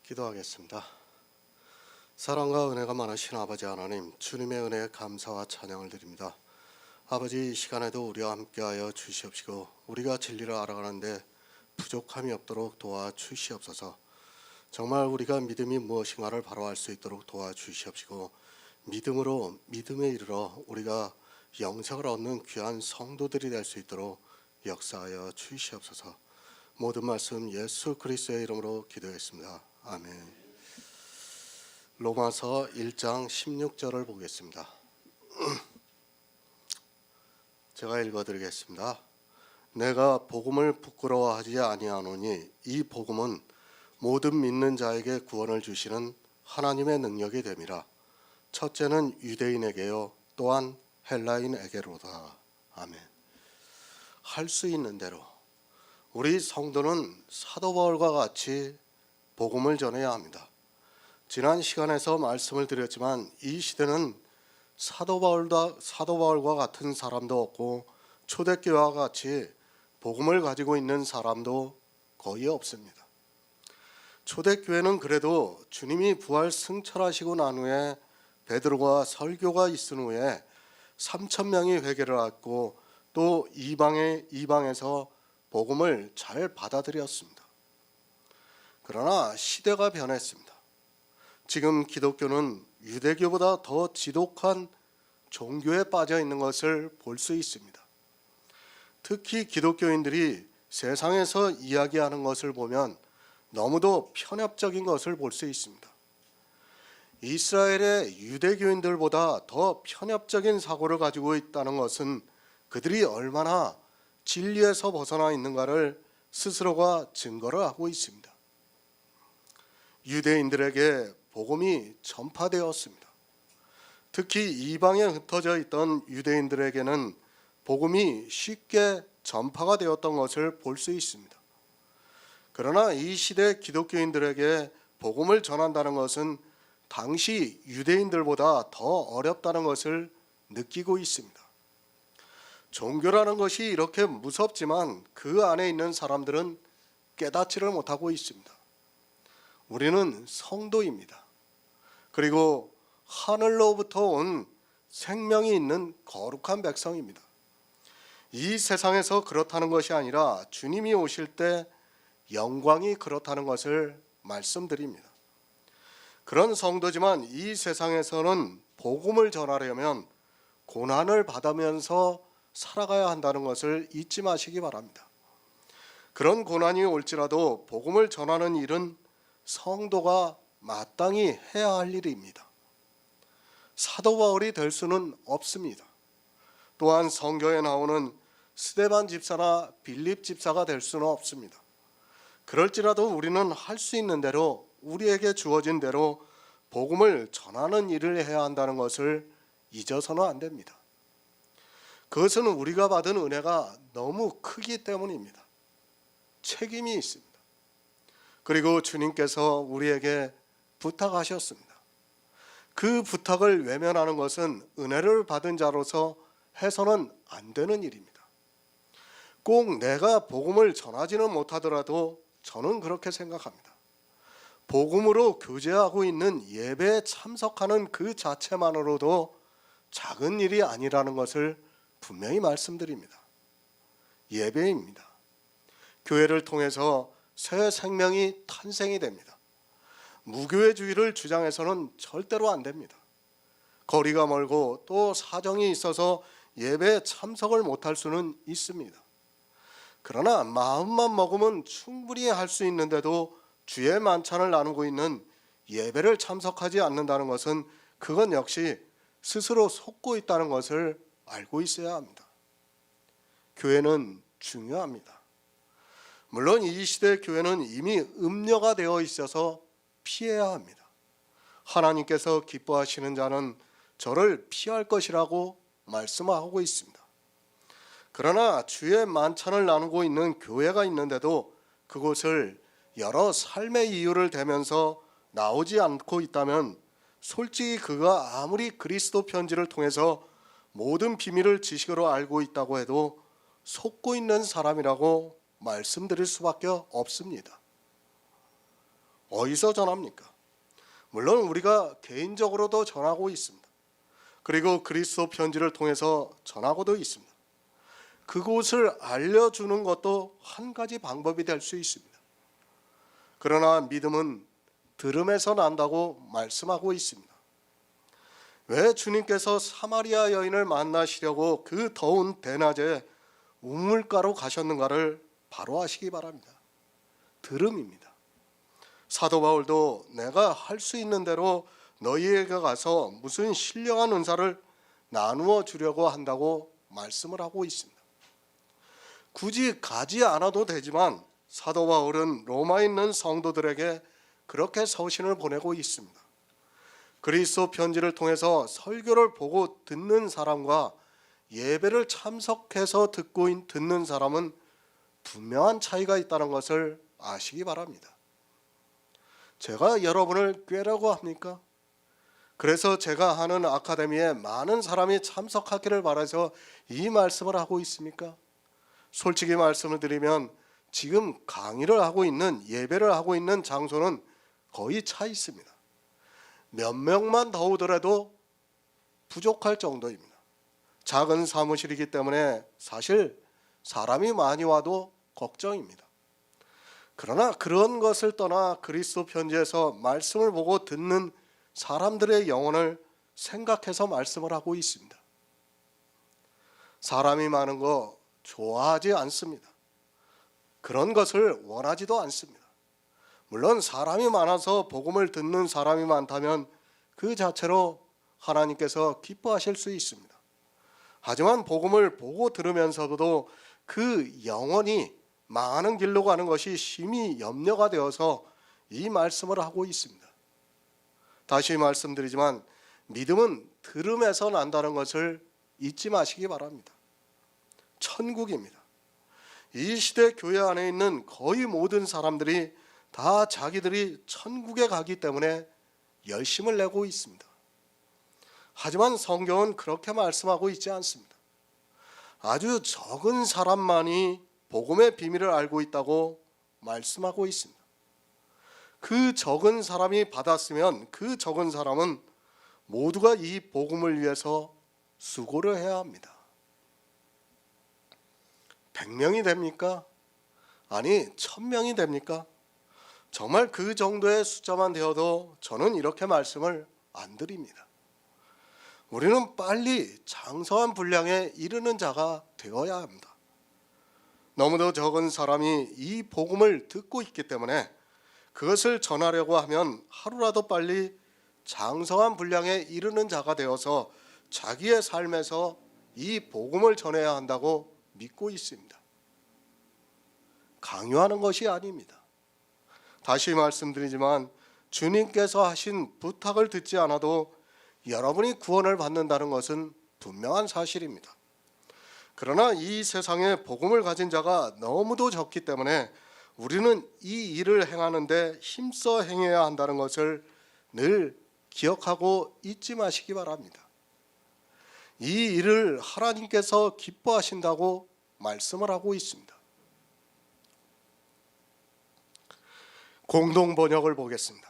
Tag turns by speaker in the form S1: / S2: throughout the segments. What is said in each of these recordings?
S1: 기도하겠습니다. 사랑과 은혜가 많으신 아버지 하나님, 주님의 은혜에 감사와 찬양을 드립니다. 아버지, 이 시간에도 우리와 함께하여 주시옵시고 우리가 진리를 알아가는데 부족함이 없도록 도와주시옵소서. 정말 우리가 믿음이 무엇인가를 바로 알 수 있도록 도와주시옵시고 믿음으로 믿음에 이르러 우리가 영생을 얻는 귀한 성도들이 될 수 있도록 역사하여 주시옵소서. 모든 말씀 예수 그리스도의 이름으로 기도했습니다. 아멘. 로마서 1장 16절을 보겠습니다. 제가 읽어드리겠습니다. 내가 복음을 부끄러워하지 아니하노니 이 복음은 모든 믿는 자에게 구원을 주시는 하나님의 능력이 됨이라. 첫째는 유대인에게요 또한 헬라인에게로다. 아멘. 할 수 있는 대로 우리 성도는 사도 바울과 같이 복음을 전해야 합니다. 지난 시간에서 말씀을 드렸지만 이 시대는 사도 바울과 같은 사람도 없고 초대교회와 같이 복음을 가지고 있는 사람도 거의 없습니다. 초대교회는 그래도 주님이 부활 승천하시고 난 후에 베드로가 설교가 있은 후에 3,000명이 회개를 하고 또 이방에서 복음을 잘 받아들였습니다. 그러나 시대가 변했습니다. 지금 기독교는 유대교보다 더 지독한 종교에 빠져 있는 것을 볼 수 있습니다. 특히 기독교인들이 세상에서 이야기하는 것을 보면 너무도 편협적인 것을 볼 수 있습니다. 이스라엘의 유대교인들보다 더 편협적인 사고를 가지고 있다는 것은 그들이 얼마나 진리에서 벗어나 있는가를 스스로가 증거를 하고 있습니다. 유대인들에게 복음이 전파되었습니다. 특히 이방에 흩어져 있던 유대인들에게는 복음이 쉽게 전파가 되었던 것을 볼 수 있습니다. 그러나 이 시대 기독교인들에게 복음을 전한다는 것은 당시 유대인들보다 더 어렵다는 것을 느끼고 있습니다. 종교라는 것이 이렇게 무섭지만 그 안에 있는 사람들은 깨닫지를 못하고 있습니다. 우리는 성도입니다. 그리고 하늘로부터 온 생명이 있는 거룩한 백성입니다. 이 세상에서 그렇다는 것이 아니라 주님이 오실 때 영광이 그렇다는 것을 말씀드립니다. 그런 성도지만 이 세상에서는 복음을 전하려면 고난을 받으면서 살아가야 한다는 것을 잊지 마시기 바랍니다. 그런 고난이 올지라도 복음을 전하는 일은 성도가 마땅히 해야 할 일입니다. 사도 바울이 될 수는 없습니다. 또한 성경에 나오는 스데반 집사나 빌립 집사가 될 수는 없습니다. 그럴지라도 우리는 할 수 있는 대로 우리에게 주어진 대로 복음을 전하는 일을 해야 한다는 것을 잊어서는 안 됩니다. 그것은 우리가 받은 은혜가 너무 크기 때문입니다. 책임이 있습니다. 그리고 주님께서 우리에게 부탁하셨습니다. 그 부탁을 외면하는 것은 은혜를 받은 자로서 해서는 안 되는 일입니다. 꼭 내가 복음을 전하지는 못하더라도 저는 그렇게 생각합니다. 복음으로 교제하고 있는 예배에 참석하는 그 자체만으로도 작은 일이 아니라는 것을 분명히 말씀드립니다. 예배입니다. 교회를 통해서 새 생명이 탄생이 됩니다. 무교회주의를 주장해서는 절대로 안 됩니다. 거리가 멀고 또 사정이 있어서 예배에 참석을 못할 수는 있습니다. 그러나 마음만 먹으면 충분히 할 수 있는데도 주의 만찬을 나누고 있는 예배를 참석하지 않는다는 것은 그건 역시 스스로 속고 있다는 것을 알고 있어야 합니다. 교회는 중요합니다. 물론 이 시대 교회는 이미 음녀가 되어 있어서 피해야 합니다. 하나님께서 기뻐하시는 자는 저를 피할 것이라고 말씀하고 있습니다. 그러나 주의 만찬을 나누고 있는 교회가 있는데도 그곳을 여러 삶의 이유를 대면서 나오지 않고 있다면 솔직히 그가 아무리 그리스도 편지를 통해서 모든 비밀을 지식으로 알고 있다고 해도 속고 있는 사람이라고 말씀드릴 수밖에 없습니다. 어디서 전합니까? 물론 우리가 개인적으로도 전하고 있습니다. 그리고 그리스도 편지를 통해서 전하고도 있습니다. 그곳을 알려주는 것도 한 가지 방법이 될 수 있습니다. 그러나 믿음은 들음에서 난다고 말씀하고 있습니다. 왜 주님께서 사마리아 여인을 만나시려고 그 더운 대낮에 우물가로 가셨는가를 바로 아시기 바랍니다. 들음입니다. 사도 바울도 내가 할 수 있는 대로 너희에게 가서 무슨 신령한 은사를 나누어 주려고 한다고 말씀을 하고 있습니다. 굳이 가지 않아도 되지만 사도 바울은 로마에 있는 성도들에게 그렇게 서신을 보내고 있습니다. 그리스도 편지를 통해서 설교를 보고 듣는 사람과 예배를 참석해서 듣는 사람은 분명한 차이가 있다는 것을 아시기 바랍니다. 제가 여러분을 꾀라고 합니까? 그래서 제가 하는 아카데미에 많은 사람이 참석하기를 바라서 이 말씀을 하고 있습니까? 솔직히 말씀을 드리면 지금 강의를 하고 있는, 예배를 하고 있는 장소는 거의 차 있습니다. 몇 명만 더 오더라도 부족할 정도입니다. 작은 사무실이기 때문에 사실 사람이 많이 와도 걱정입니다. 그러나 그런 것을 떠나 그리스도 편지에서 말씀을 보고 듣는 사람들의 영혼을 생각해서 말씀을 하고 있습니다. 사람이 많은 거 좋아하지 않습니다. 그런 것을 원하지도 않습니다. 물론 사람이 많아서 복음을 듣는 사람이 많다면 그 자체로 하나님께서 기뻐하실 수 있습니다. 하지만 복음을 보고 들으면서도 그 영혼이 망하는 길로 가는 것이 심히 염려가 되어서 이 말씀을 하고 있습니다. 다시 말씀드리지만 믿음은 들음에서 난다는 것을 잊지 마시기 바랍니다. 천국입니다. 이 시대 교회 안에 있는 거의 모든 사람들이 다 자기들이 천국에 가기 때문에 열심을 내고 있습니다. 하지만 성경은 그렇게 말씀하고 있지 않습니다. 아주 적은 사람만이 복음의 비밀을 알고 있다고 말씀하고 있습니다. 그 적은 사람이 받았으면 그 적은 사람은 모두가 이 복음을 위해서 수고를 해야 합니다. 100명이 됩니까? 아니 1000명이 됩니까? 정말 그 정도의 숫자만 되어도 저는 이렇게 말씀을 안 드립니다. 우리는 빨리 장성한 분량에 이르는 자가 되어야 합니다. 너무도 적은 사람이 이 복음을 듣고 있기 때문에 그것을 전하려고 하면 하루라도 빨리 장성한 분량에 이르는 자가 되어서 자기의 삶에서 이 복음을 전해야 한다고 믿고 있습니다. 강요하는 것이 아닙니다. 다시 말씀드리지만 주님께서 하신 부탁을 듣지 않아도 여러분이 구원을 받는다는 것은 분명한 사실입니다. 그러나 이 세상에 복음을 가진 자가 너무도 적기 때문에 우리는 이 일을 행하는데 힘써 행해야 한다는 것을 늘 기억하고 잊지 마시기 바랍니다. 이 일을 하나님께서 기뻐하신다고 말씀을 하고 있습니다. 공동 번역을 보겠습니다.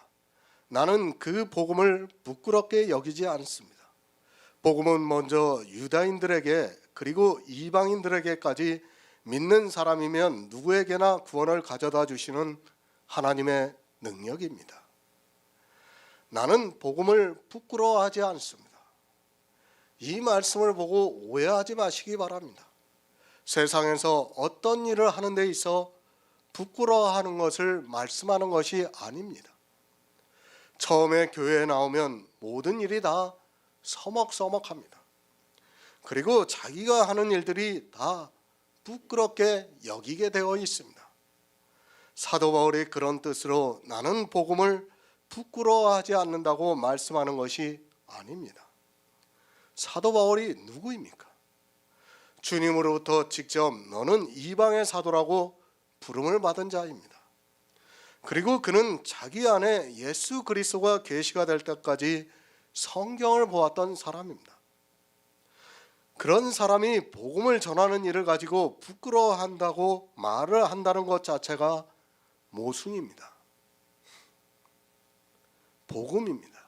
S1: 나는 그 복음을 부끄럽게 여기지 않습니다. 복음은 먼저 유다인들에게 그리고 이방인들에게까지 믿는 사람이면 누구에게나 구원을 가져다 주시는 하나님의 능력입니다. 나는 복음을 부끄러워하지 않습니다. 이 말씀을 보고 오해하지 마시기 바랍니다. 세상에서 어떤 일을 하는 데 있어 부끄러워하는 것을 말씀하는 것이 아닙니다. 처음에 교회에 나오면 모든 일이 다 서먹서먹합니다. 그리고 자기가 하는 일들이 다 부끄럽게 여기게 되어 있습니다. 사도 바울이 그런 뜻으로 나는 복음을 부끄러워하지 않는다고 말씀하는 것이 아닙니다. 사도 바울이 누구입니까? 주님으로부터 직접 너는 이방의 사도라고 부름을 받은 자입니다. 그리고 그는 자기 안에 예수 그리스도가 계시가 될 때까지 성경을 보았던 사람입니다. 그런 사람이 복음을 전하는 일을 가지고 부끄러워한다고 말을 한다는 것 자체가 모순입니다. 복음입니다.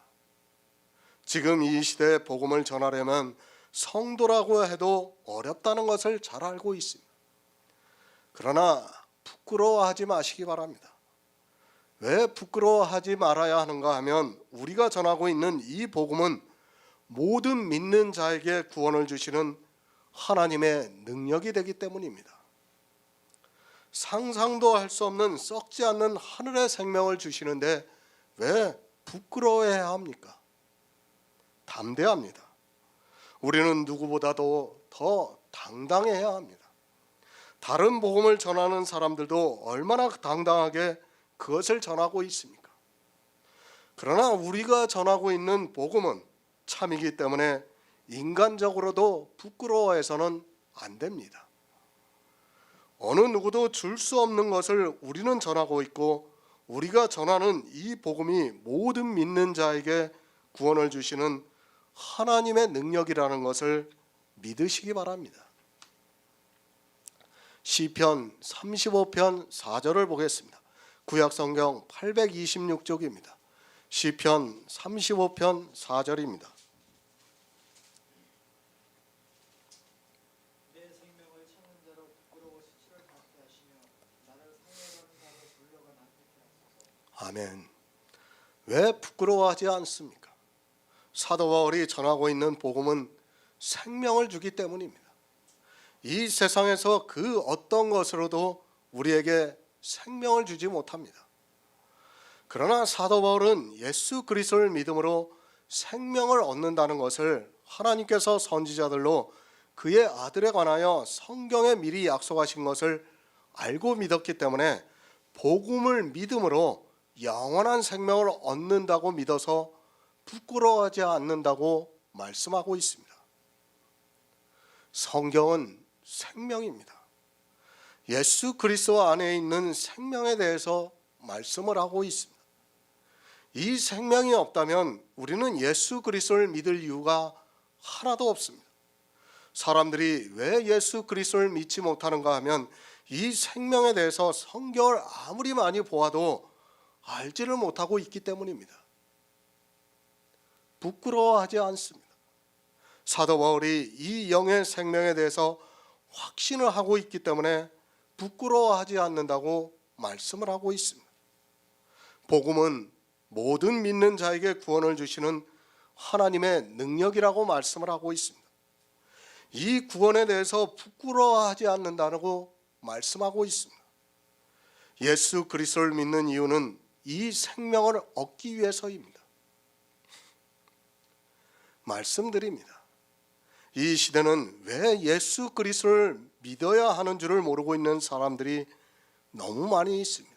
S1: 지금 이 시대에 복음을 전하려면 성도라고 해도 어렵다는 것을 잘 알고 있습니다. 그러나 부끄러워하지 마시기 바랍니다. 왜 부끄러워하지 말아야 하는가 하면 우리가 전하고 있는 이 복음은 모든 믿는 자에게 구원을 주시는 하나님의 능력이 되기 때문입니다. 상상도 할 수 없는 썩지 않는 하늘의 생명을 주시는데 왜 부끄러워해야 합니까? 담대합니다. 우리는 누구보다도 더 당당해야 합니다. 다른 복음을 전하는 사람들도 얼마나 당당하게 그것을 전하고 있습니까? 그러나 우리가 전하고 있는 복음은 참이기 때문에 인간적으로도 부끄러워해서는 안 됩니다. 어느 누구도 줄 수 없는 것을 우리는 전하고 있고 우리가 전하는 이 복음이 모든 믿는 자에게 구원을 주시는 하나님의 능력이라는 것을 믿으시기 바랍니다. 시편 35편 4절을 보겠습니다. 구약성경 826쪽입니다. 시편 35편 4절입니다.
S2: 내 생명을 찾는 자로 부끄러워 수치를 받게 하시며 나를 상해하는 자로 돌려가 낫게 하소서.
S1: 아멘. 왜 부끄러워하지 않습니까? 사도 바울이 전하고 있는 복음은 생명을 주기 때문입니다. 이 세상에서 그 어떤 것으로도 우리에게 생명을 주지 못합니다. 그러나 사도 바울은 예수 그리스도를 믿음으로 생명을 얻는다는 것을 하나님께서 선지자들로 그의 아들에 관하여 성경에 미리 약속하신 것을 알고 믿었기 때문에 복음을 믿음으로 영원한 생명을 얻는다고 믿어서 부끄러워하지 않는다고 말씀하고 있습니다. 성경은 생명입니다. 예수 그리스도 안에 있는 생명에 대해서 말씀을 하고 있습니다. 이 생명이 없다면 우리는 예수 그리스도를 믿을 이유가 하나도 없습니다. 사람들이 왜 예수 그리스도를 믿지 못하는가 하면 이 생명에 대해서 성경을 아무리 많이 보아도 알지를 못하고 있기 때문입니다. 부끄러워하지 않습니다. 사도 바울이 이 영의 생명에 대해서 확신을 하고 있기 때문에 부끄러워하지 않는다고 말씀을 하고 있습니다. 복음은 모든 믿는 자에게 구원을 주시는 하나님의 능력이라고 말씀을 하고 있습니다. 이 구원에 대해서 부끄러워하지 않는다고 말씀하고 있습니다. 예수 그리스도를 믿는 이유는 이 생명을 얻기 위해서입니다. 말씀드립니다. 이 시대는 왜 예수 그리스도를 믿어야 하는 줄을 모르고 있는 사람들이 너무 많이 있습니다.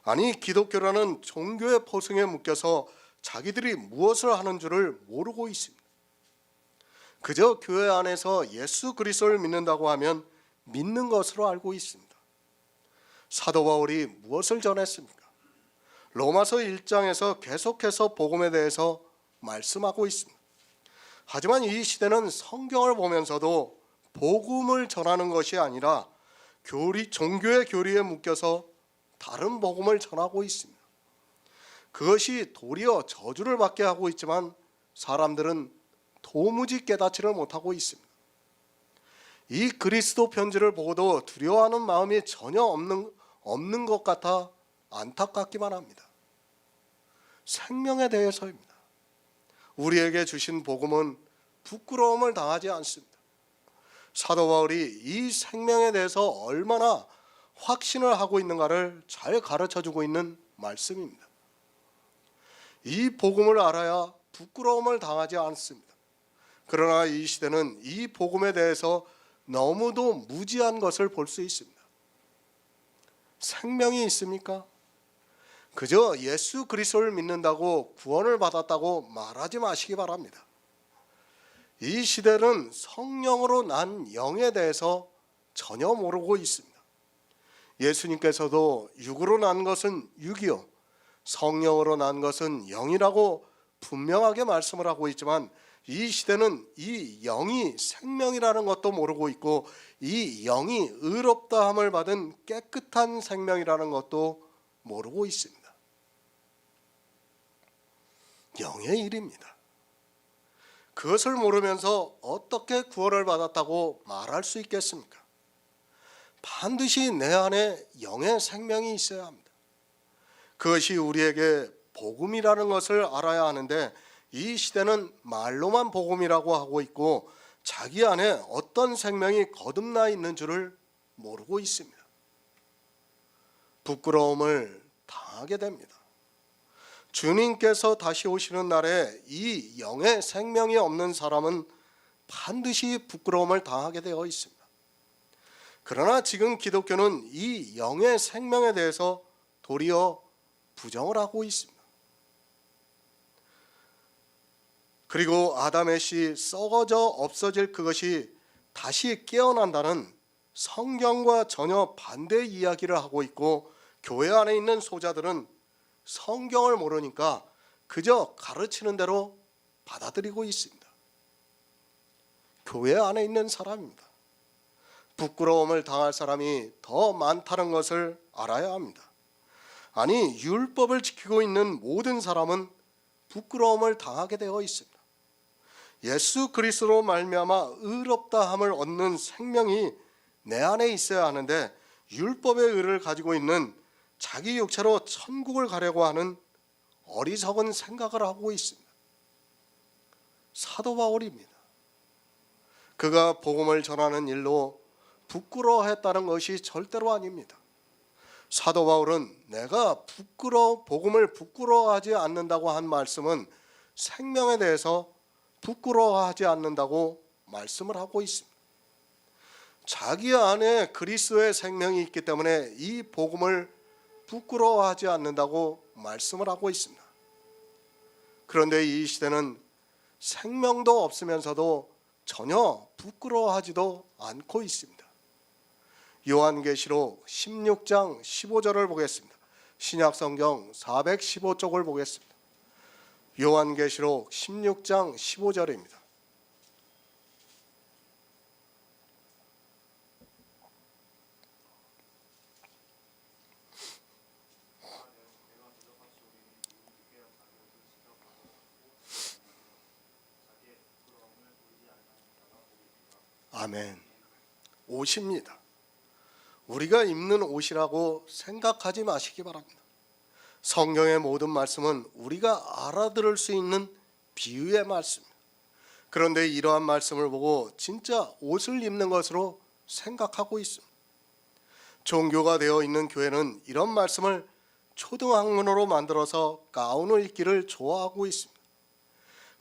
S1: 아니, 기독교라는 종교의 포승에 묶여서 자기들이 무엇을 하는 줄을 모르고 있습니다. 그저 교회 안에서 예수 그리스도를 믿는다고 하면 믿는 것으로 알고 있습니다. 사도 바울이 무엇을 전했습니까? 로마서 1장에서 계속해서 복음에 대해서 말씀하고 있습니다. 하지만 이 시대는 성경을 보면서도 복음을 전하는 것이 아니라 종교의 교리에 묶여서 다른 복음을 전하고 있습니다. 그것이 도리어 저주를 받게 하고 있지만 사람들은 도무지 깨닫지를 못하고 있습니다. 이 그리스도 편지를 보고도 두려워하는 마음이 전혀 없는 것 같아 안타깝기만 합니다. 생명에 대해서입니다. 우리에게 주신 복음은 부끄러움을 당하지 않습니다. 사도 바울이 이 생명에 대해서 얼마나 확신을 하고 있는가를 잘 가르쳐주고 있는 말씀입니다. 이 복음을 알아야 부끄러움을 당하지 않습니다. 그러나 이 시대는 이 복음에 대해서 너무도 무지한 것을 볼 수 있습니다. 생명이 있습니까? 그저 예수 그리스도를 믿는다고 구원을 받았다고 말하지 마시기 바랍니다. 이 시대는 성령으로 난 영에 대해서 전혀 모르고 있습니다. 예수님께서도 육으로 난 것은 육이요 성령으로 난 것은 영이라고 분명하게 말씀을 하고 있지만 이 시대는 이 영이 생명이라는 것도 모르고 있고 이 영이 의롭다함을 받은 깨끗한 생명이라는 것도 모르고 있습니다. 영의 일입니다. 그것을 모르면서 어떻게 구원을 받았다고 말할 수 있겠습니까? 반드시 내 안에 영의 생명이 있어야 합니다. 그것이 우리에게 복음이라는 것을 알아야 하는데, 이 시대는 말로만 복음이라고 하고 있고 자기 안에 어떤 생명이 거듭나 있는 줄을 모르고 있습니다. 부끄러움을 당하게 됩니다. 주님께서 다시 오시는 날에 이 영의 생명이 없는 사람은 반드시 부끄러움을 당하게 되어 있습니다. 그러나 지금 기독교는 이 영의 생명에 대해서 도리어 부정을 하고 있습니다. 그리고 아담의 씨 썩어져 없어질 그것이 다시 깨어난다는 성경과 전혀 반대 이야기를 하고 있고, 교회 안에 있는 소자들은 성경을 모르니까 그저 가르치는 대로 받아들이고 있습니다. 교회 안에 있는 사람입니다. 부끄러움을 당할 사람이 더 많다는 것을 알아야 합니다. 아니, 율법을 지키고 있는 모든 사람은 부끄러움을 당하게 되어 있습니다. 예수 그리스도로 말미암아 의롭다함을 얻는 생명이 내 안에 있어야 하는데, 율법의 의를 가지고 있는 자기 육체로 천국을 가려고 하는 어리석은 생각을 하고 있습니다. 사도 바울입니다. 그가 복음을 전하는 일로 부끄러워했다는 것이 절대로 아닙니다. 사도 바울은 내가 복음을 부끄러워하지 않는다고 한 말씀은 생명에 대해서 부끄러워하지 않는다고 말씀을 하고 있습니다. 자기 안에 그리스도의 생명이 있기 때문에 이 복음을 부끄러워하지 않는다고 말씀을 하고 있습니다. 그런데 이 시대는 생명도 없으면서도 전혀 부끄러워하지도 않고 있습니다. 요한계시록 16장 15절을 보겠습니다. 신약성경 415쪽을 보겠습니다. 요한계시록 16장 15절입니다. 아멘. 옷입니다. 우리가 입는 옷이라고 생각하지 마시기 바랍니다. 성경의 모든 말씀은 우리가 알아들을 수 있는 비유의 말씀입니다. 그런데 이러한 말씀을 보고 진짜 옷을 입는 것으로 생각하고 있습니다. 종교가 되어 있는 교회는 이런 말씀을 초등학문으로 만들어서 가운을 입기를 좋아하고 있습니다.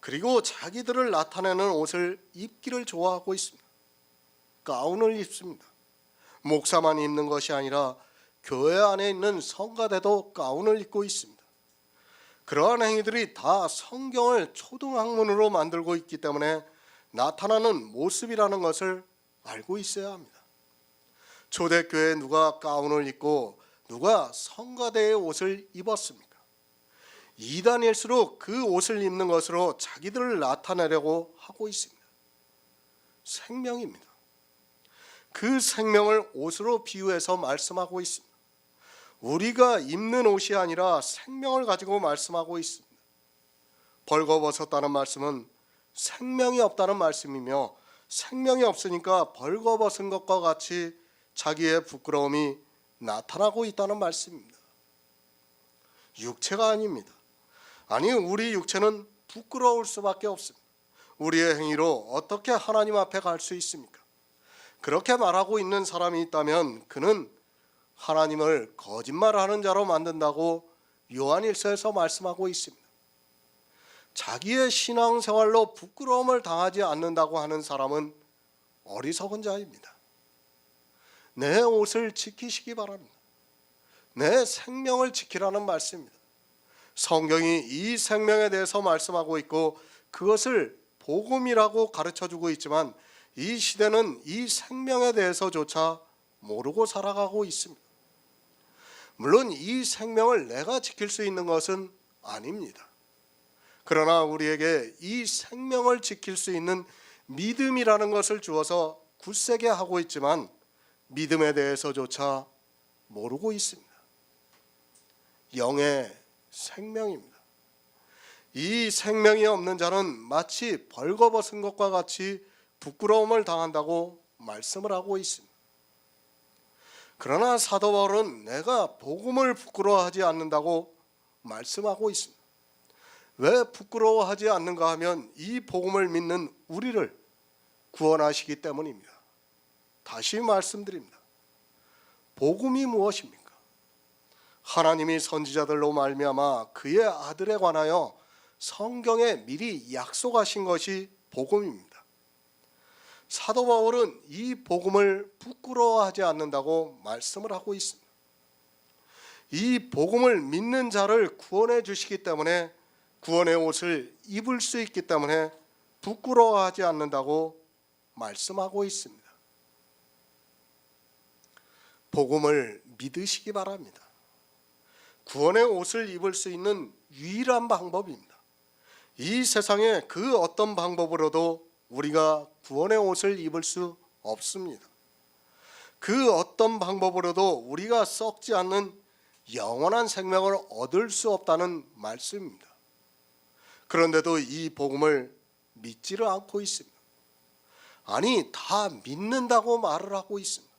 S1: 그리고 자기들을 나타내는 옷을 입기를 좋아하고 있습니다. 가운을 입습니다. 목사만 입는 것이 아니라 교회 안에 있는 성가대도 가운을 입고 있습니다. 그러한 행위들이 다 성경을 초등학문으로 만들고 있기 때문에 나타나는 모습이라는 것을 알고 있어야 합니다. 초대교회에 누가 가운을 입고 누가 성가대의 옷을 입었습니까? 이단일수록 그 옷을 입는 것으로 자기들을 나타내려고 하고 있습니다. 생명입니다. 그 생명을 옷으로 비유해서 말씀하고 있습니다. 우리가 입는 옷이 아니라 생명을 가지고 말씀하고 있습니다. 벌거벗었다는 말씀은 생명이 없다는 말씀이며, 생명이 없으니까 벌거벗은 것과 같이 자기의 부끄러움이 나타나고 있다는 말씀입니다. 육체가 아닙니다. 아니, 우리 육체는 부끄러울 수밖에 없습니다. 우리의 행위로 어떻게 하나님 앞에 갈 수 있습니까? 그렇게 말하고 있는 사람이 있다면 그는 하나님을 거짓말하는 자로 만든다고 요한일서에서 말씀하고 있습니다. 자기의 신앙생활로 부끄러움을 당하지 않는다고 하는 사람은 어리석은 자입니다. 내 옷을 지키시기 바랍니다. 내 생명을 지키라는 말씀입니다. 성경이 이 생명에 대해서 말씀하고 있고 그것을 복음이라고 가르쳐주고 있지만, 이 시대는 이 생명에 대해서조차 모르고 살아가고 있습니다. 물론 이 생명을 내가 지킬 수 있는 것은 아닙니다. 그러나 우리에게 이 생명을 지킬 수 있는 믿음이라는 것을 주어서 굳세게 하고 있지만 믿음에 대해서조차 모르고 있습니다. 영의 생명입니다. 이 생명이 없는 자는 마치 벌거벗은 것과 같이 부끄러움을 당한다고 말씀을 하고 있습니다. 그러나 사도 바울은 내가 복음을 부끄러워하지 않는다고 말씀하고 있습니다. 왜 부끄러워하지 않는가 하면 이 복음을 믿는 우리를 구원하시기 때문입니다. 다시 말씀드립니다. 복음이 무엇입니까? 하나님이 선지자들로 말미암아 그의 아들에 관하여 성경에 미리 약속하신 것이 복음입니다. 사도 바울은 이 복음을 부끄러워하지 않는다고 말씀을 하고 있습니다. 이 복음을 믿는 자를 구원해 주시기 때문에 구원의 옷을 입을 수 있기 때문에 부끄러워하지 않는다고 말씀하고 있습니다. 복음을 믿으시기 바랍니다. 구원의 옷을 입을 수 있는 유일한 방법입니다. 이 세상에 그 어떤 방법으로도 우리가 구원의 옷을 입을 수 없습니다. 그 어떤 방법으로도 우리가 썩지 않는 영원한 생명을 얻을 수 없다는 말씀입니다. 그런데도 이 복음을 믿지를 않고 있습니다. 아니, 다 믿는다고 말을 하고 있습니다.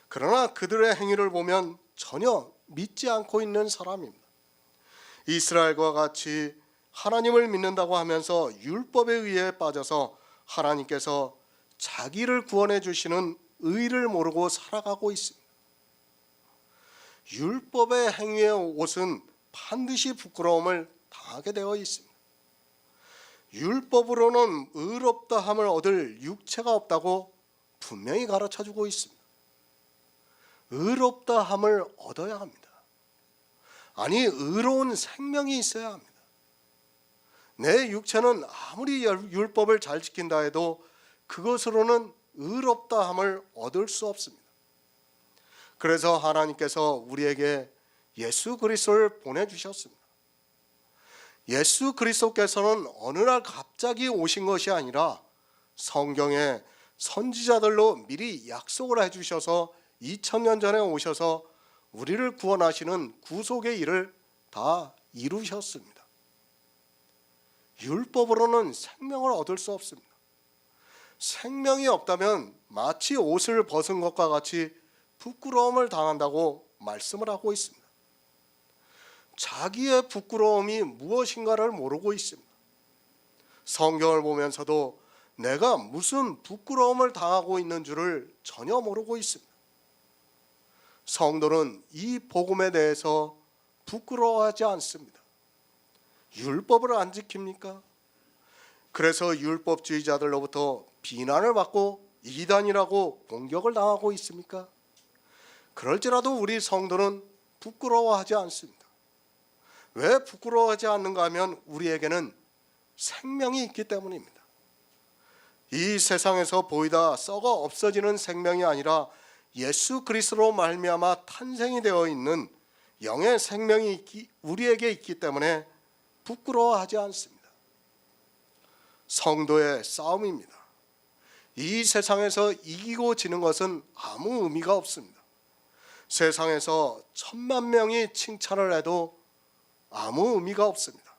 S1: 그러나 그들의 행위를 보면 전혀 믿지 않고 있는 사람입니다. 이스라엘과 같이 하나님을 믿는다고 하면서 율법에 의해 빠져서 하나님께서 자기를 구원해 주시는 의를 모르고 살아가고 있습니다. 율법의 행위의 옷은 반드시 부끄러움을 당하게 되어 있습니다. 율법으로는 의롭다함을 얻을 육체가 없다고 분명히 가르쳐주고 있습니다. 의롭다함을 얻어야 합니다. 아니, 의로운 생명이 있어야 합니다. 내 육체는 아무리 율법을 잘 지킨다 해도 그것으로는 의롭다함을 얻을 수 없습니다. 그래서 하나님께서 우리에게 예수 그리스도를 보내주셨습니다. 예수 그리스도께서는 어느 날 갑자기 오신 것이 아니라 성경에 선지자들로 미리 약속을 해주셔서 2000년 전에 오셔서 우리를 구원하시는 구속의 일을 다 이루셨습니다. 율법으로는 생명을 얻을 수 없습니다. 생명이 없다면 마치 옷을 벗은 것과 같이 부끄러움을 당한다고 말씀을 하고 있습니다. 자기의 부끄러움이 무엇인가를 모르고 있습니다. 성경을 보면서도 내가 무슨 부끄러움을 당하고 있는 줄을 전혀 모르고 있습니다. 성도는 이 복음에 대해서 부끄러워하지 않습니다. 율법을 안 지킵니까? 그래서 율법주의자들로부터 비난을 받고 이단이라고 공격을 당하고 있습니까? 그럴지라도 우리 성도는 부끄러워하지 않습니다. 왜 부끄러워하지 않는가 하면 우리에게는 생명이 있기 때문입니다. 이 세상에서 보이다 썩어 없어지는 생명이 아니라 예수 그리스도로 말미암아 탄생이 되어 있는 영의 생명이 우리에게 있기 때문에 부끄러워하지 않습니다. 성도의 싸움입니다. 이 세상에서 이기고 지는 것은 아무 의미가 없습니다. 세상에서 1000만 명이 칭찬을 해도 아무 의미가 없습니다.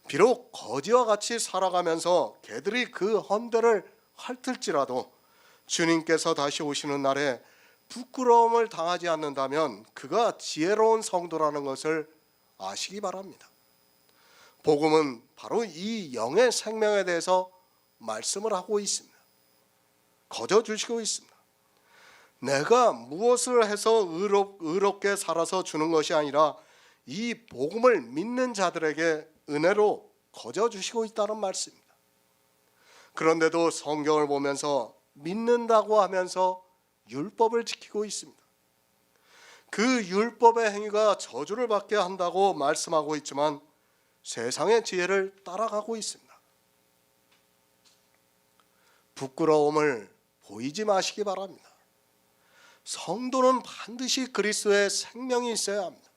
S1: 비록 거지와 같이 살아가면서 개들이 그 헌대를 핥을지라도 주님께서 다시 오시는 날에 부끄러움을 당하지 않는다면 그가 지혜로운 성도라는 것을 아시기 바랍니다. 복음은 바로 이 영의 생명에 대해서 말씀을 하고 있습니다. 거저주시고 있습니다. 내가 무엇을 해서 의롭게 살아서 주는 것이 아니라 이 복음을 믿는 자들에게 은혜로 거저주시고 있다는 말씀입니다. 그런데도 성경을 보면서 믿는다고 하면서 율법을 지키고 있습니다. 그 율법의 행위가 저주를 받게 한다고 말씀하고 있지만 세상의 지혜를 따라가고 있습니다. 부끄러움을 보이지 마시기 바랍니다. 성도는 반드시 그리스도의 생명이 있어야 합니다.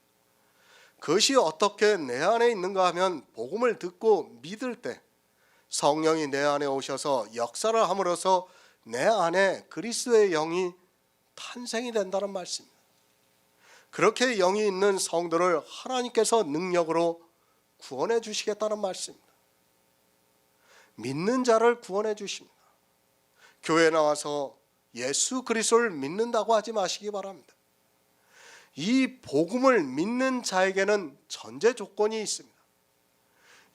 S1: 그것이 어떻게 내 안에 있는가 하면 복음을 듣고 믿을 때 성령이 내 안에 오셔서 역사를 함으로써 내 안에 그리스도의 영이 탄생이 된다는 말씀입니다. 그렇게 영이 있는 성도를 하나님께서 능력으로 구원해 주시겠다는 말씀입니다. 믿는 자를 구원해 주십니다. 교회에 나와서 예수 그리스도를 믿는다고 하지 마시기 바랍니다. 이 복음을 믿는 자에게는 전제 조건이 있습니다.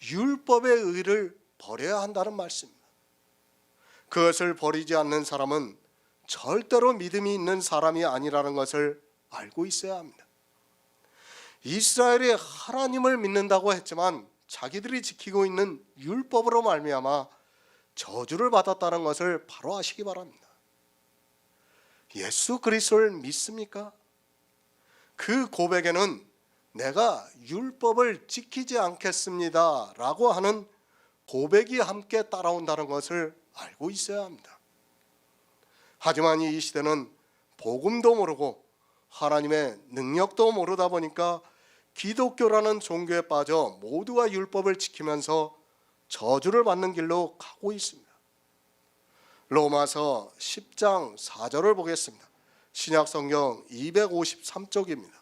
S1: 율법의 의를 버려야 한다는 말씀입니다. 그것을 버리지 않는 사람은 절대로 믿음이 있는 사람이 아니라는 것을 알고 있어야 합니다. 이스라엘이 하나님을 믿는다고 했지만 자기들이 지키고 있는 율법으로 말미암아 저주를 받았다는 것을 바로 아시기 바랍니다. 예수 그리스도를 믿습니까? 그 고백에는 내가 율법을 지키지 않겠습니다 라고 하는 고백이 함께 따라온다는 것을 알고 있어야 합니다. 하지만 이 시대는 복음도 모르고 하나님의 능력도 모르다 보니까 기독교라는 종교에 빠져 모두가 율법을 지키면서 저주를 받는 길로 가고 있습니다. 로마서 10장 4절을 보겠습니다. 신약성경 253쪽입니다.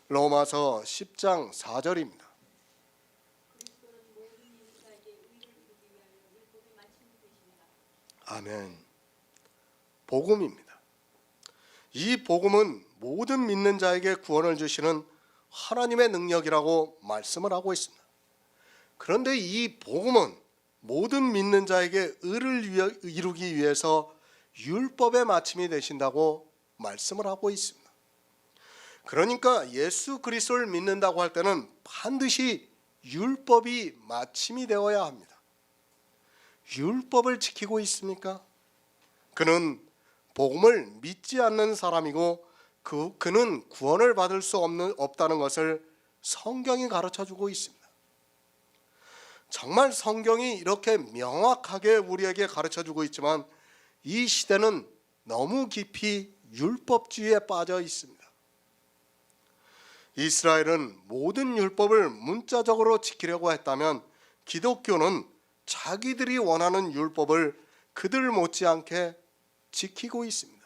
S1: 로마서 10장 4절입니다. 아멘. 복음입니다. 이 복음은 모든 믿는 자에게 구원을 주시는 하나님의 능력이라고 말씀을 하고 있습니다. 그런데 이 복음은 모든 믿는 자에게 의를 이루기 위해서 율법의 마침이 되신다고 말씀을 하고 있습니다. 그러니까 예수 그리스도를 믿는다고 할 때는 반드시 율법이 마침이 되어야 합니다. 율법을 지키고 있습니까? 그는 복음을 믿지 않는 사람이고 그는 구원을 받을 수 없다는 것을 성경이 가르쳐주고 있습니다. 정말 성경이 이렇게 명확하게 우리에게 가르쳐주고 있지만 이 시대는 너무 깊이 율법주의에 빠져 있습니다. 이스라엘은 모든 율법을 문자적으로 지키려고 했다면 기독교는 자기들이 원하는 율법을 그들 못지않게 지키고 있습니다.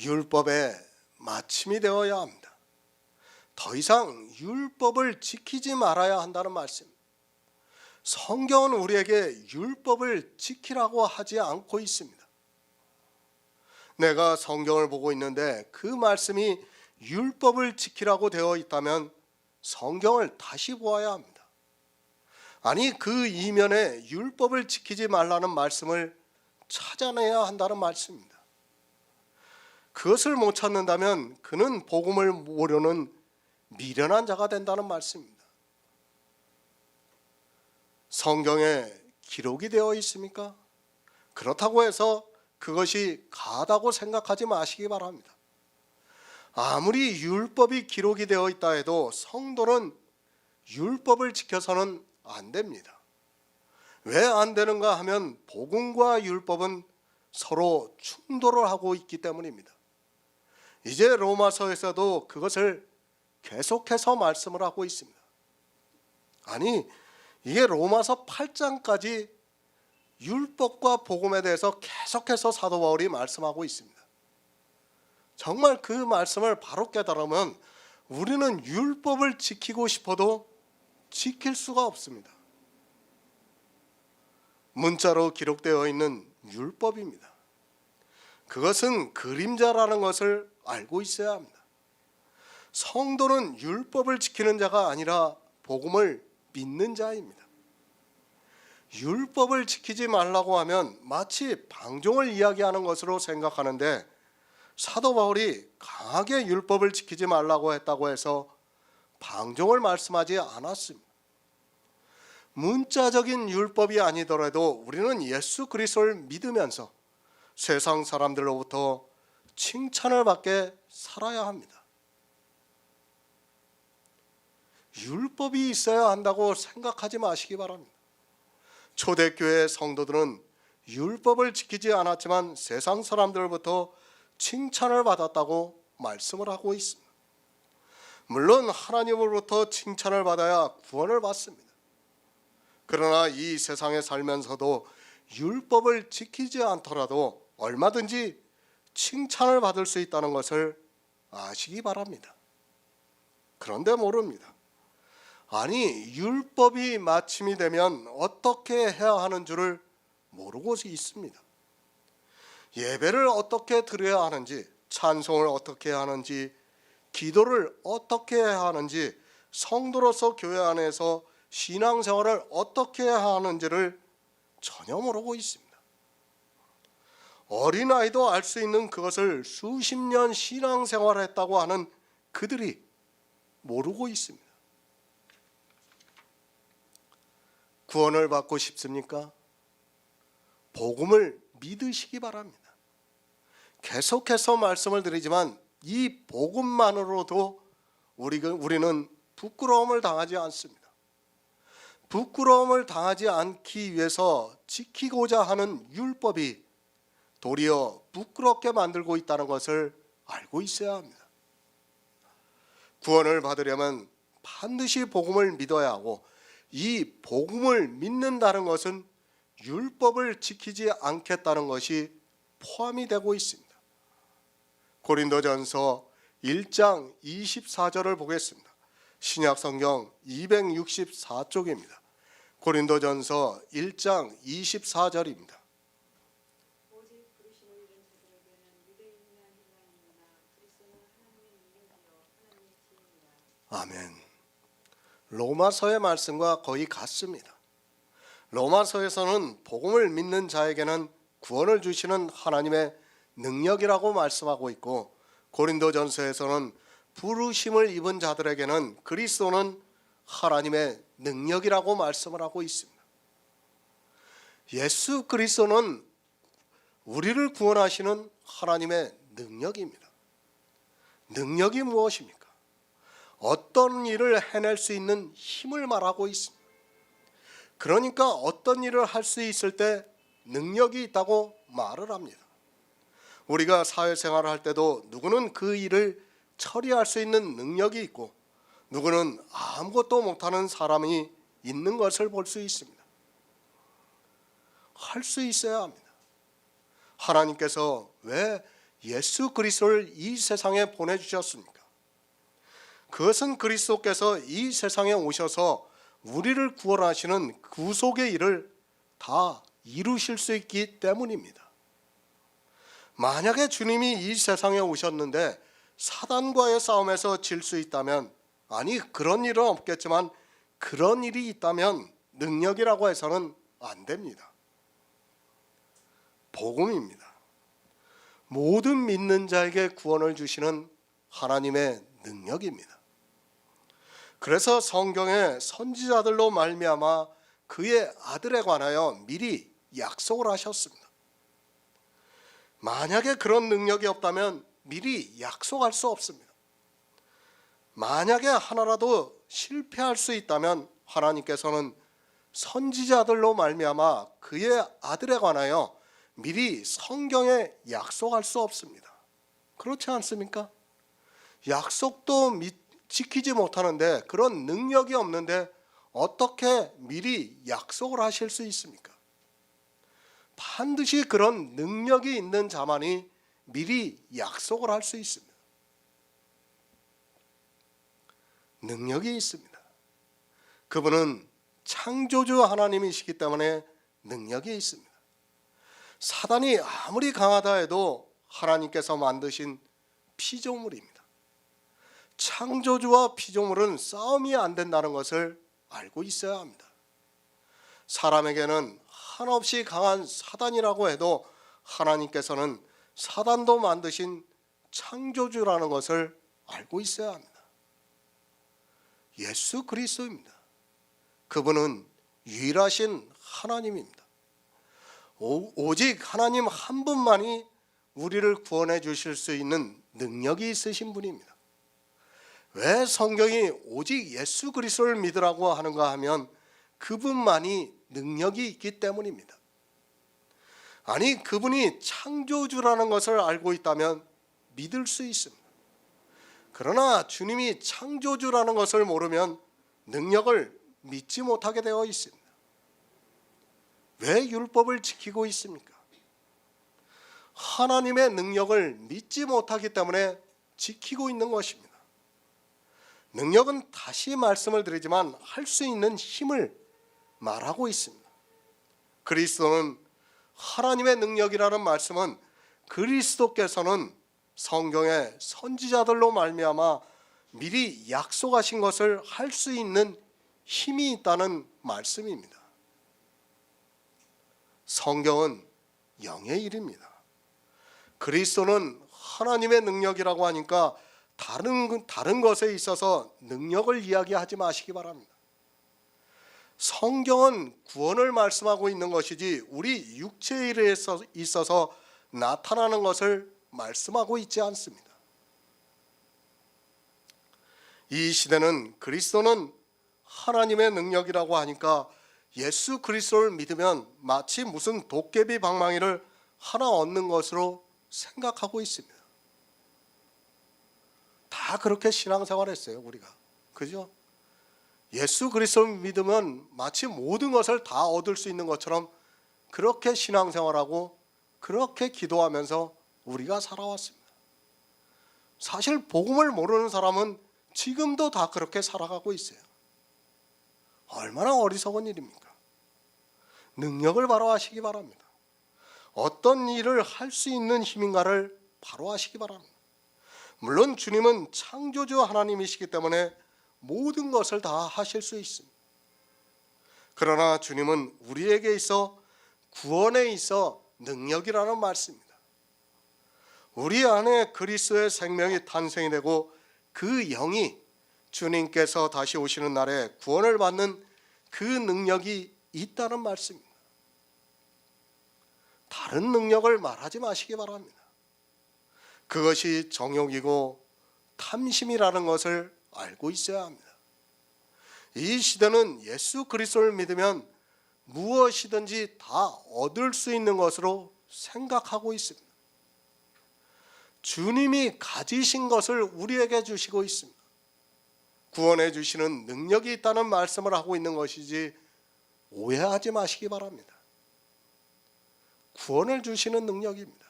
S1: 율법의 마침이 되어야 합니다. 더 이상 율법을 지키지 말아야 한다는 말씀. 성경은 우리에게 율법을 지키라고 하지 않고 있습니다. 내가 성경을 보고 있는데 그 말씀이 율법을 지키라고 되어 있다면 성경을 다시 보아야 합니다. 아니 그 이면에 율법을 지키지 말라는 말씀을 찾아내야 한다는 말씀입니다. 그것을 못 찾는다면 그는 복음을 모르는 미련한 자가 된다는 말씀입니다. 성경에 기록이 되어 있습니까? 그렇다고 해서 그것이 가다고 생각하지 마시기 바랍니다. 아무리 율법이 기록이 되어 있다 해도 성도는 율법을 지켜서는 안 됩니다. 왜 안 되는가 하면 복음과 율법은 서로 충돌을 하고 있기 때문입니다. 이제 로마서에서도 그것을 계속해서 말씀을 하고 있습니다. 아니 이게 로마서 8장까지 율법과 복음에 대해서 계속해서 사도 바울이 말씀하고 있습니다. 정말 그 말씀을 바로 깨달으면 우리는 율법을 지키고 싶어도 지킬 수가 없습니다. 문자로 기록되어 있는 율법입니다. 그것은 그림자라는 것을 알고 있어야 합니다. 성도는 율법을 지키는 자가 아니라 복음을 믿는 자입니다. 율법을 지키지 말라고 하면 마치 방종을 이야기하는 것으로 생각하는데 사도 바울이 강하게 율법을 지키지 말라고 했다고 해서 방종을 말씀하지 않았습니다. 문자적인 율법이 아니더라도 우리는 예수 그리스도를 믿으면서 세상 사람들로부터 칭찬을 받게 살아야 합니다. 율법이 있어야 한다고 생각하지 마시기 바랍니다. 초대교회 성도들은 율법을 지키지 않았지만 세상 사람들로부터 칭찬을 받았다고 말씀을 하고 있습니다. 물론 하나님으로부터 칭찬을 받아야 구원을 받습니다. 그러나 이 세상에 살면서도 율법을 지키지 않더라도 얼마든지 칭찬을 받을 수 있다는 것을 아시기 바랍니다. 그런데 모릅니다. 아니, 율법이 마침이 되면 어떻게 해야 하는 줄을 모르고 있습니다. 예배를 어떻게 드려야 하는지, 찬송을 어떻게 해야 하는지, 기도를 어떻게 해야 하는지, 성도로서 교회 안에서 신앙생활을 어떻게 해야 하는지를 전혀 모르고 있습니다. 어린아이도 알 수 있는 그것을 수십 년 신앙생활을 했다고 하는 그들이 모르고 있습니다. 구원을 받고 싶습니까? 복음을 믿으시기 바랍니다. 계속해서 말씀을 드리지만 이 복음만으로도 우리는 부끄러움을 당하지 않습니다. 부끄러움을 당하지 않기 위해서 지키고자 하는 율법이 도리어 부끄럽게 만들고 있다는 것을 알고 있어야 합니다. 구원을 받으려면 반드시 복음을 믿어야 하고, 이 복음을 믿는다는 것은 율법을 지키지 않겠다는 것이 포함이 되고 있습니다. 고린도전서 1장 24절을 보겠습니다. 신약성경 264쪽입니다. 고린도전서 1장 24절입니다.
S3: 오직 부르심을 잃은 자들에게는 유대인이나 헬라인이나 그리스도는 하나님의 능력이요 하나님의 지혜니라.
S1: 아멘. 로마서의 말씀과 거의 같습니다. 로마서에서는 복음을 믿는 자에게는 구원을 주시는 하나님의 능력이라고 말씀하고 있고, 고린도전서에서는 부르심을 입은 자들에게는 그리스도는 하나님의 능력이라고 말씀을 하고 있습니다. 예수 그리스도는 우리를 구원하시는 하나님의 능력입니다. 능력이 무엇입니까? 어떤 일을 해낼 수 있는 힘을 말하고 있습니다. 그러니까 어떤 일을 할 수 있을 때 능력이 있다고 말을 합니다. 우리가 사회생활을 할 때도 누구는 그 일을 처리할 수 있는 능력이 있고, 누구는 아무것도 못하는 사람이 있는 것을 볼 수 있습니다. 할 수 있어야 합니다. 하나님께서 왜 예수 그리스도를 이 세상에 보내주셨습니까? 그것은 그리스도께서 이 세상에 오셔서 우리를 구원하시는 구속의 일을 다 이루실 수 있기 때문입니다. 만약에 주님이 이 세상에 오셨는데 사단과의 싸움에서 질 수 있다면, 아니 그런 일은 없겠지만 그런 일이 있다면 능력이라고 해서는 안 됩니다. 복음입니다. 모든 믿는 자에게 구원을 주시는 하나님의 능력입니다. 그래서 성경에 선지자들로 말미암아 그의 아들에 관하여 미리 약속을 하셨습니다. 만약에 그런 능력이 없다면 미리 약속할 수 없습니다. 만약에 하나라도 실패할 수 있다면 하나님께서는 선지자들로 말미암아 그의 아들에 관하여 미리 성경에 약속할 수 없습니다. 그렇지 않습니까? 약속도 지키지 못하는데, 그런 능력이 없는데 어떻게 미리 약속을 하실 수 있습니까? 반드시 그런 능력이 있는 자만이 미리 약속을 할 수 있습니다. 능력이 있습니다. 그분은 창조주 하나님이시기 때문에 능력이 있습니다. 사단이 아무리 강하다 해도 하나님께서 만드신 피조물입니다. 창조주와 피조물은 싸움이 안 된다는 것을 알고 있어야 합니다. 사람에게는 한없이 강한 사단이라고 해도 하나님께서는 사단도 만드신 창조주라는 것을 알고 있어야 합니다. 예수 그리스도입니다. 그분은 유일하신 하나님입니다. 오직 하나님 한 분만이 우리를 구원해 주실 수 있는 능력이 있으신 분입니다. 왜 성경이 오직 예수 그리스도를 믿으라고 하는가 하면 그분만이 능력이 있기 때문입니다. 아니, 그분이 창조주라는 것을 알고 있다면 믿을 수 있습니다. 그러나 주님이 창조주라는 것을 모르면 능력을 믿지 못하게 되어 있습니다. 왜 율법을 지키고 있습니까? 하나님의 능력을 믿지 못하기 때문에 지키고 있는 것입니다. 능력은 다시 말씀을 드리지만 할 수 있는 힘을 말하고 있습니다. 그리스도는 하나님의 능력이라는 말씀은 그리스도께서는 성경의 선지자들로 말미암아 미리 약속하신 것을 할 수 있는 힘이 있다는 말씀입니다. 성경은 영의 일입니다. 그리스도는 하나님의 능력이라고 하니까 다른 것에 있어서 능력을 이야기하지 마시기 바랍니다. 성경은 구원을 말씀하고 있는 것이지 우리 육체의 일에 있어서 나타나는 것을 말씀하고 있지 않습니다. 이 시대는 그리스도는 하나님의 능력이라고 하니까 예수 그리스도를 믿으면 마치 무슨 도깨비 방망이를 하나 얻는 것으로 생각하고 있습니다. 다 그렇게 신앙생활했어요, 우리가. 그죠? 예수 그리스도를 믿으면 마치 모든 것을 다 얻을 수 있는 것처럼 그렇게 신앙생활하고 그렇게 기도하면서 우리가 살아왔습니다. 사실 복음을 모르는 사람은 지금도 다 그렇게 살아가고 있어요. 얼마나 어리석은 일입니까? 능력을 바로 하시기 바랍니다. 어떤 일을 할 수 있는 힘인가를 바로 하시기 바랍니다. 물론 주님은 창조주 하나님이시기 때문에 모든 것을 다 하실 수 있습니다. 그러나 주님은 우리에게 있어 구원에 있어 능력이라는 말씀입니다. 우리 안에 그리스도의 생명이 탄생이 되고 그 영이 주님께서 다시 오시는 날에 구원을 받는 그 능력이 있다는 말씀입니다. 다른 능력을 말하지 마시기 바랍니다. 그것이 정욕이고 탐심이라는 것을 알고 있어야 합니다. 이 시대는 예수 그리스도를 믿으면 무엇이든지 다 얻을 수 있는 것으로 생각하고 있습니다. 주님이 가지신 것을 우리에게 주시고 있습니다. 구원해 주시는 능력이 있다는 말씀을 하고 있는 것이지 오해하지 마시기 바랍니다. 구원을 주시는 능력입니다.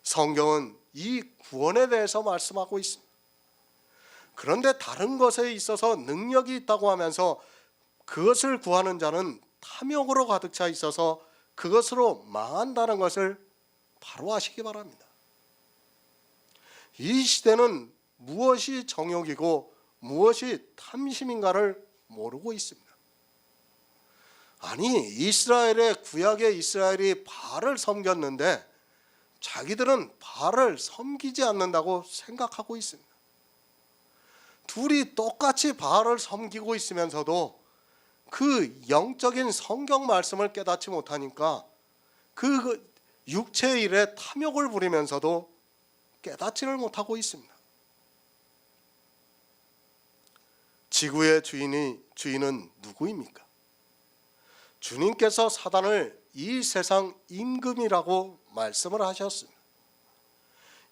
S1: 성경은 이 구원에 대해서 말씀하고 있습니다. 그런데 다른 것에 있어서 능력이 있다고 하면서 그것을 구하는 자는 탐욕으로 가득 차 있어서 그것으로 망한다는 것을 바로 아시기 바랍니다. 이 시대는 무엇이 정욕이고 무엇이 탐심인가를 모르고 있습니다. 아니, 이스라엘의 구약의 이스라엘이 바알을 섬겼는데 자기들은 바알을 섬기지 않는다고 생각하고 있습니다. 둘이 똑같이 바알을 섬기고 있으면서도 그 영적인 성경 말씀을 깨닫지 못하니까 그 육체의 일에 탐욕을 부리면서도 깨닫지를 못하고 있습니다. 지구의 주인은 누구입니까? 주님께서 사단을 이 세상 임금이라고 말씀을 하셨습니다.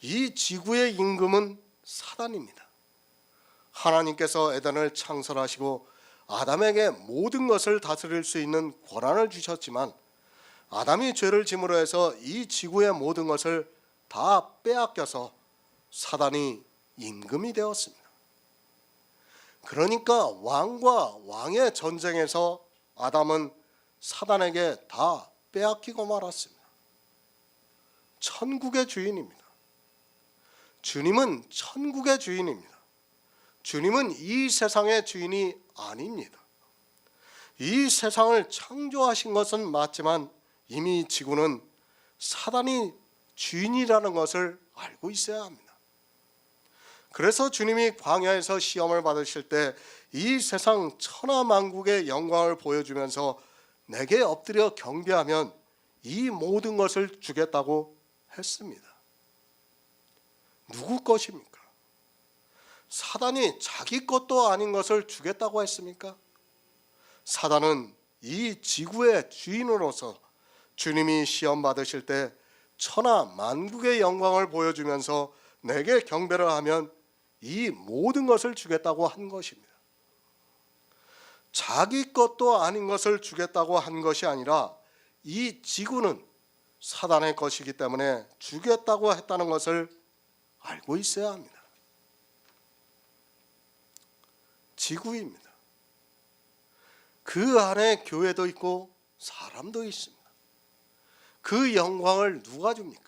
S1: 이 지구의 임금은 사단입니다. 하나님께서 에덴을 창설하시고 아담에게 모든 것을 다스릴 수 있는 권한을 주셨지만 아담이 죄를 짐으로 해서 이 지구의 모든 것을 다 빼앗겨서 사단이 임금이 되었습니다. 그러니까 왕과 왕의 전쟁에서 아담은 사단에게 다 빼앗기고 말았습니다. 천국의 주인입니다. 주님은 천국의 주인입니다. 주님은 이 세상의 주인이 아닙니다. 이 세상을 창조하신 것은 맞지만 이미 지구는 사단이 주인이라는 것을 알고 있어야 합니다. 그래서 주님이 광야에서 시험을 받으실 때 이 세상 천하만국의 영광을 보여주면서 내게 엎드려 경배하면 이 모든 것을 주겠다고 했습니다. 누구 것입니까? 사단이 자기 것도 아닌 것을 주겠다고 했습니까? 사단은 이 지구의 주인으로서 주님이 시험 받으실 때 천하 만국의 영광을 보여주면서 내게 경배를 하면 이 모든 것을 주겠다고 한 것입니다. 자기 것도 아닌 것을 주겠다고 한 것이 아니라 이 지구는 사단의 것이기 때문에 주겠다고 했다는 것을 알고 있어야 합니다. 지구입니다. 그 안에 교회도 있고 사람도 있습니다. 그 영광을 누가 줍니까?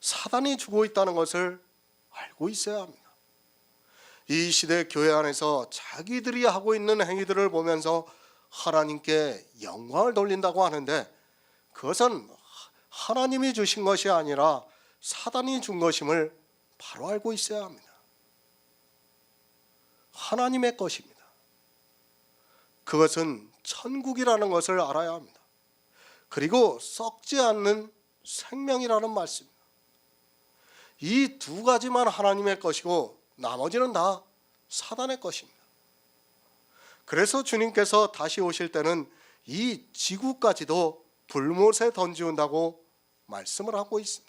S1: 사단이 주고 있다는 것을 알고 있어야 합니다. 이 시대 교회 안에서 자기들이 하고 있는 행위들을 보면서 하나님께 영광을 돌린다고 하는데 그것은 하나님이 주신 것이 아니라 사단이 준 것임을 바로 알고 있어야 합니다. 하나님의 것입니다. 그것은 천국이라는 것을 알아야 합니다. 그리고 썩지 않는 생명이라는 말씀입니다. 이 두 가지만 하나님의 것이고 나머지는 다 사단의 것입니다. 그래서 주님께서 다시 오실 때는 이 지구까지도 불못에 던지운다고 말씀을 하고 있습니다.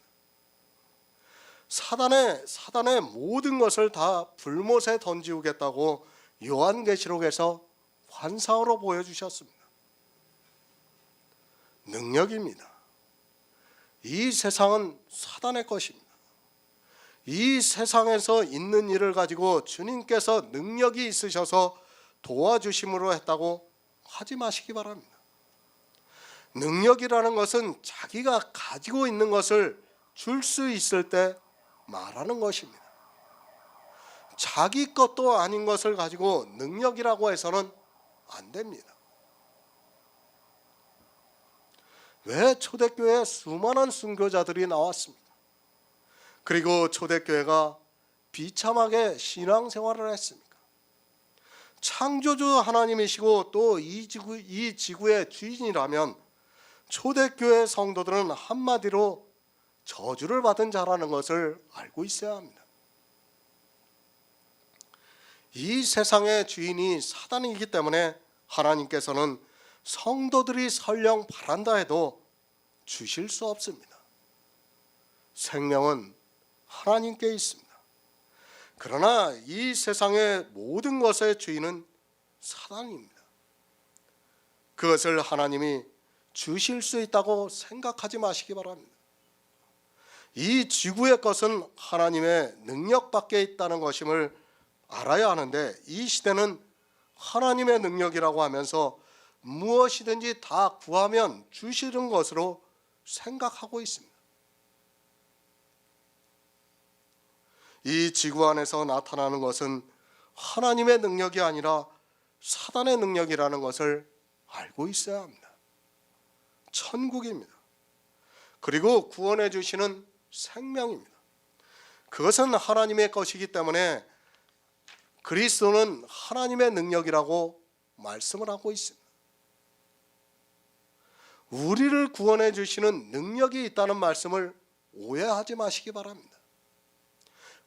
S1: 사단의 모든 것을 다 불못에 던지우겠다고 요한계시록에서 환상으로 보여주셨습니다. 능력입니다. 이 세상은 사단의 것입니다. 이 세상에서 있는 일을 가지고 주님께서 능력이 있으셔서 도와주심으로 했다고 하지 마시기 바랍니다. 능력이라는 것은 자기가 가지고 있는 것을 줄 수 있을 때 말하는 것입니다. 자기 것도 아닌 것을 가지고 능력이라고 해서는 안 됩니다. 왜 초대교회에 수많은 순교자들이 나왔습니까? 그리고 초대교회가 비참하게 신앙생활을 했습니까? 창조주 하나님이시고 또 이 지구의 주인이라면 초대교회 성도들은 한마디로 저주를 받은 자라는 것을 알고 있어야 합니다. 이 세상의 주인이 사단이기 때문에 하나님께서는 성도들이 설령 바란다 해도 주실 수 없습니다. 생명은 하나님께 있습니다. 그러나 이 세상의 모든 것의 주인은 사단입니다. 그것을 하나님이 주실 수 있다고 생각하지 마시기 바랍니다. 이 지구의 것은 하나님의 능력 밖에 있다는 것임을 알아야 하는데 이 시대는 하나님의 능력이라고 하면서 무엇이든지 다 구하면 주시는 것으로 생각하고 있습니다. 이 지구 안에서 나타나는 것은 하나님의 능력이 아니라 사단의 능력이라는 것을 알고 있어야 합니다. 천국입니다. 그리고 구원해 주시는 생명입니다. 그것은 하나님의 것이기 때문에 그리스도는 하나님의 능력이라고 말씀을 하고 있습니다. 우리를 구원해 주시는 능력이 있다는 말씀을 오해하지 마시기 바랍니다.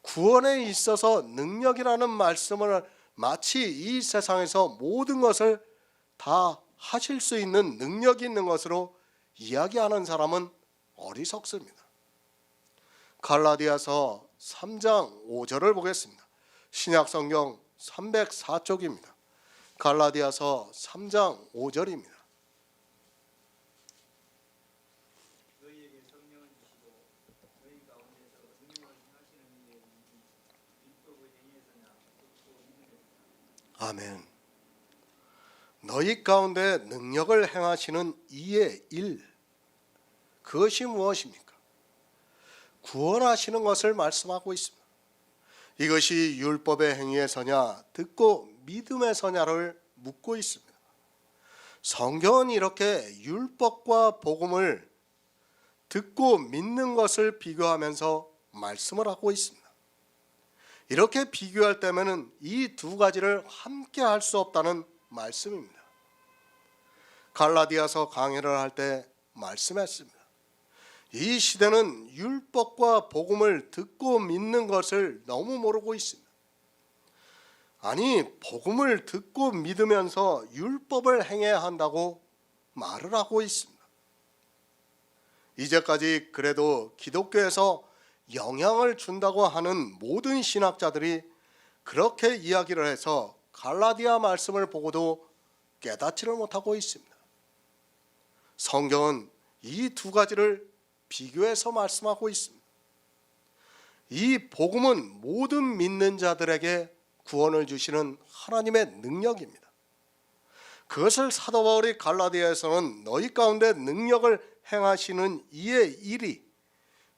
S1: 구원에 있어서 능력이라는 말씀을 마치 이 세상에서 모든 것을 다 하실 수 있는 능력이 있는 것으로 이야기하는 사람은 어리석습니다. 갈라디아서 3장 5절을 보겠습니다. 신약성경 304쪽입니다. 갈라디아서 3장 5절입니다.
S2: 너희에게 성령을 주시고 너희 가운데서 능력을 행하시는 이의 율법의 행위에서냐 듣고 믿음에서냐.
S1: 아멘. 너희 가운데 능력을 행하시는 이의 일, 그것이 무엇입니까? 구원하시는 것을 말씀하고 있습니다. 이것이 율법의 행위에서냐 듣고 믿음에서냐를 묻고 있습니다. 성경은 이렇게 율법과 복음을 듣고 믿는 것을 비교하면서 말씀을 하고 있습니다. 이렇게 비교할 때면은 이 두 가지를 함께 할 수 없다는 말씀입니다. 갈라디아서 강해를 할 때 말씀했습니다. 이 시대는 율법과 복음을 듣고 믿는 것을 너무 모르고 있습니다. 아니, 복음을 듣고 믿으면서 율법을 행해야 한다고 말을 하고 있습니다. 이제까지 그래도 기독교에서 영향을 준다고 하는 모든 신학자들이 그렇게 이야기를 해서 갈라디아 말씀을 보고도 깨닫지를 못하고 있습니다. 성경은 이 두 가지를 비교해서 말씀하고 있습니다. 이 복음은 모든 믿는 자들에게 구원을 주시는 하나님의 능력입니다. 그것을 사도 바울이 갈라디아에서는 너희 가운데 능력을 행하시는 이의 일이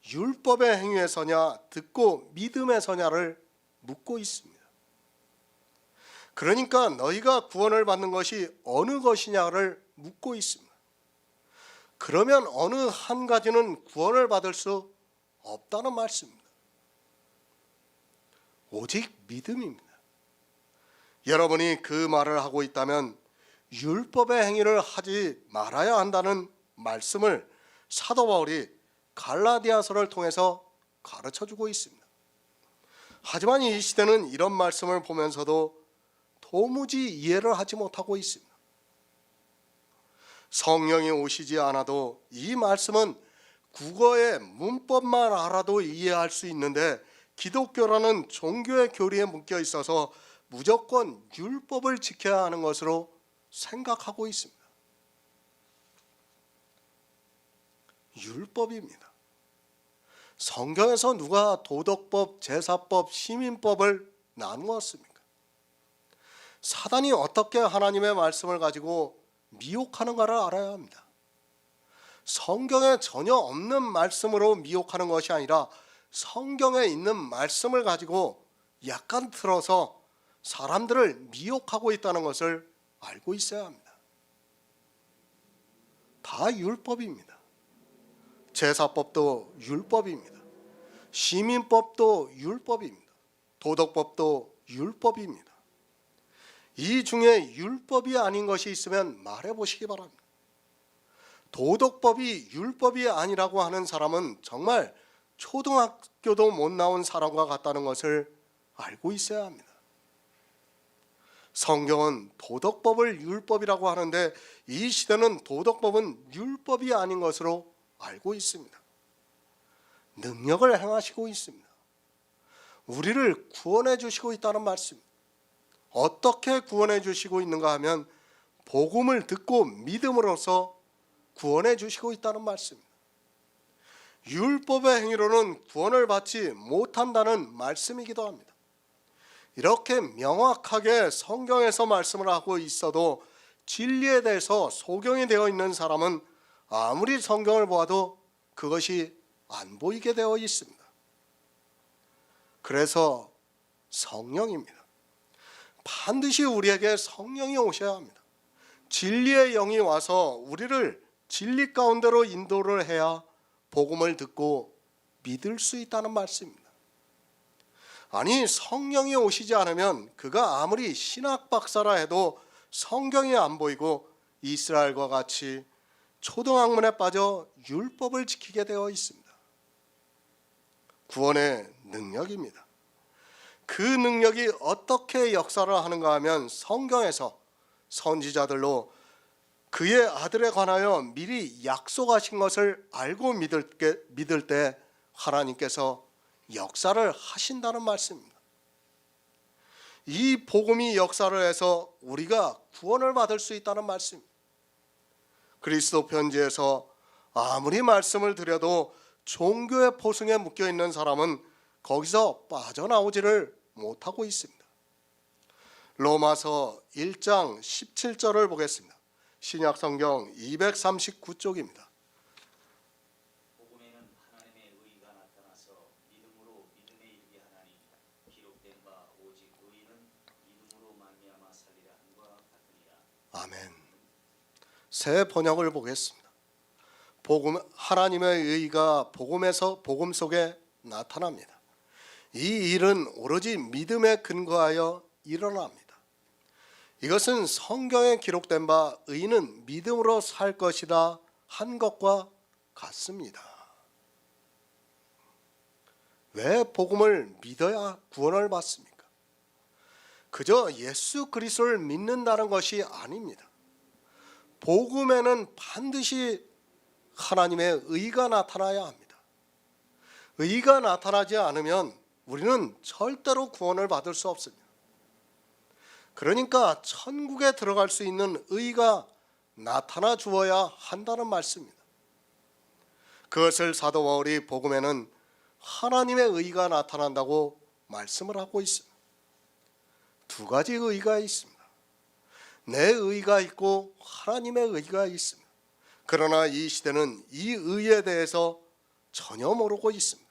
S1: 율법의 행위에서냐 듣고 믿음에서냐를 묻고 있습니다. 그러니까 너희가 구원을 받는 것이 어느 것이냐를 묻고 있습니다. 그러면 어느 한 가지는 구원을 받을 수 없다는 말씀입니다. 오직 믿음입니다. 여러분이 그 말을 하고 있다면 율법의 행위를 하지 말아야 한다는 말씀을 사도 바울이 갈라디아서를 통해서 가르쳐주고 있습니다. 하지만 이 시대는 이런 말씀을 보면서도 도무지 이해를 하지 못하고 있습니다. 성령이 오시지 않아도 이 말씀은 국어의 문법만 알아도 이해할 수 있는데 기독교라는 종교의 교리에 묶여 있어서 무조건 율법을 지켜야 하는 것으로 생각하고 있습니다. 율법입니다. 성경에서 누가 도덕법, 제사법, 시민법을 나누었습니까? 사단이 어떻게 하나님의 말씀을 가지고 미혹하는가를 알아야 합니다. 성경에 전혀 없는 말씀으로 미혹하는 것이 아니라 성경에 있는 말씀을 가지고 약간 틀어서 사람들을 미혹하고 있다는 것을 알고 있어야 합니다. 다 율법입니다. 제사법도 율법입니다. 시민법도 율법입니다. 도덕법도 율법입니다. 이 중에 율법이 아닌 것이 있으면 말해보시기 바랍니다. 도덕법이 율법이 아니라고 하는 사람은 정말 초등학교도 못 나온 사람과 같다는 것을 알고 있어야 합니다. 성경은 도덕법을 율법이라고 하는데 이 시대는 도덕법은 율법이 아닌 것으로 알고 있습니다. 능력을 행하시고 있습니다. 우리를 구원해 주시고 있다는 말씀. 어떻게 구원해 주시고 있는가 하면 복음을 듣고 믿음으로써 구원해 주시고 있다는 말씀입니다. 율법의 행위로는 구원을 받지 못한다는 말씀이기도 합니다. 이렇게 명확하게 성경에서 말씀을 하고 있어도 진리에 대해서 소경이 되어 있는 사람은 아무리 성경을 보아도 그것이 안 보이게 되어 있습니다. 그래서 성령입니다. 반드시 우리에게 성령이 오셔야 합니다. 진리의 영이 와서 우리를 진리 가운데로 인도를 해야 복음을 듣고 믿을 수 있다는 말씀입니다. 아니, 성령이 오시지 않으면 그가 아무리 신학 박사라 해도 성경이 안 보이고 이스라엘과 같이 초등학문에 빠져 율법을 지키게 되어 있습니다. 구원의 능력입니다. 그 능력이 어떻게 역사를 하는가 하면 성경에서 선지자들로 그의 아들에 관하여 미리 약속하신 것을 알고 믿을 때 하나님께서 역사를 하신다는 말씀입니다. 이 복음이 역사를 해서 우리가 구원을 받을 수 있다는 말씀입니다. 그리스도 편지에서 아무리 말씀을 드려도 종교의 포승에 묶여 있는 사람은 거기서 빠져나오지를 못하고 있습니다. 로마서 1장 17절을 보겠습니다. 신약성경 239쪽입니다.
S4: 복음에는 하나님의 의가 나타나서 믿음으로 믿음에 이르게 하나니 기록된 바 오직 의인은 믿음으로 말미암아 살리라 함과 같으니라.
S1: 아멘. 새 번역을 보겠습니다. 하나님의 의가 복음 속에 나타납니다. 이 일은 오로지 믿음에 근거하여 일어납니다. 이것은 성경에 기록된 바 의인은 믿음으로 살 것이다 한 것과 같습니다. 왜 복음을 믿어야 구원을 받습니까? 그저 예수 그리스도를 믿는다는 것이 아닙니다. 복음에는 반드시 하나님의 의가 나타나야 합니다. 의가 나타나지 않으면 우리는 절대로 구원을 받을 수 없습니다. 그러니까 천국에 들어갈 수 있는 의가 나타나 주어야 한다는 말씀입니다. 그것을 사도 바울이 복음에는 하나님의 의가 나타난다고 말씀을 하고 있습니다. 두 가지 의가 있습니다. 내 의가 있고 하나님의 의가 있습니다. 그러나 이 시대는 이 의에 대해서 전혀 모르고 있습니다.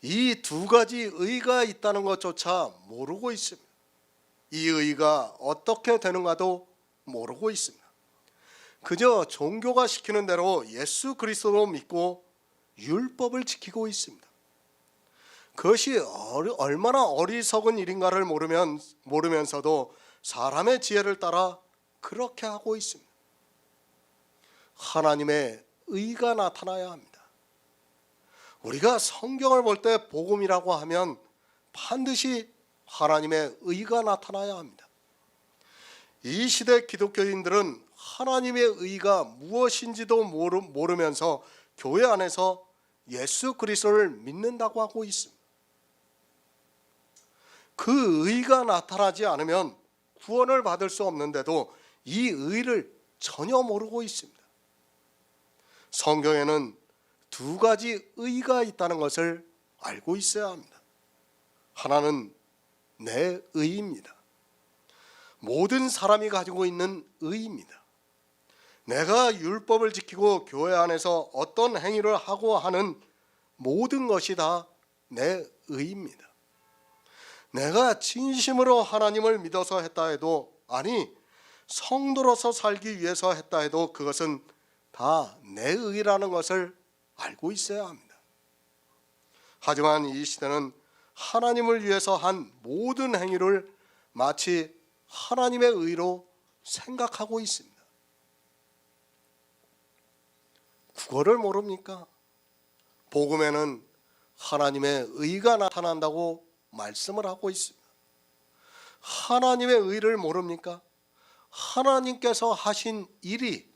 S1: 이 두 가지 의가 있다는 것조차 모르고 있습니다. 이 의가 어떻게 되는가도 모르고 있습니다. 그저 종교가 시키는 대로 예수 그리스도로 믿고 율법을 지키고 있습니다. 그것이 얼마나 어리석은 일인가를 모르면서도 사람의 지혜를 따라 그렇게 하고 있습니다. 하나님의 의가 나타나야 합니다. 우리가 성경을 볼 때 복음이라고 하면 반드시 하나님의 의가 나타나야 합니다. 이 시대 기독교인들은 하나님의 의가 무엇인지도 모르면서 교회 안에서 예수 그리스도를 믿는다고 하고 있습니다. 그 의가 나타나지 않으면 구원을 받을 수 없는데도 이 의를 전혀 모르고 있습니다. 성경에는 두 가지 의가 있다는 것을 알고 있어야 합니다. 하나는 내 의입니다. 모든 사람이 가지고 있는 의입니다. 내가 율법을 지키고 교회 안에서 어떤 행위를 하고 하는 모든 것이 다 내 의입니다. 내가 진심으로 하나님을 믿어서 했다 해도, 아니 성도로서 살기 위해서 했다 해도 그것은 다 내 의라는 것을 알고 있어야 합니다. 하지만 이 시대는 하나님을 위해서 한 모든 행위를 마치 하나님의 의로 생각하고 있습니다. 국어를 모릅니까? 복음에는 하나님의 의가 나타난다고 말씀을 하고 있습니다. 하나님의 의를 모릅니까? 하나님께서 하신 일이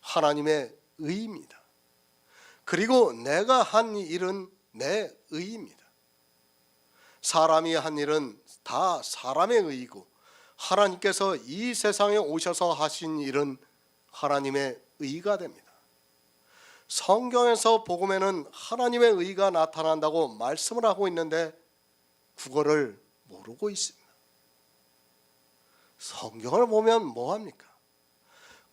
S1: 하나님의 의입니다. 그리고 내가 한 일은 내 의입니다. 사람이 한 일은 다 사람의 의이고, 하나님께서 이 세상에 오셔서 하신 일은 하나님의 의가 됩니다. 성경에서 복음에는 하나님의 의가 나타난다고 말씀을 하고 있는데 국어를 모르고 있습니다. 성경을 보면 뭐합니까?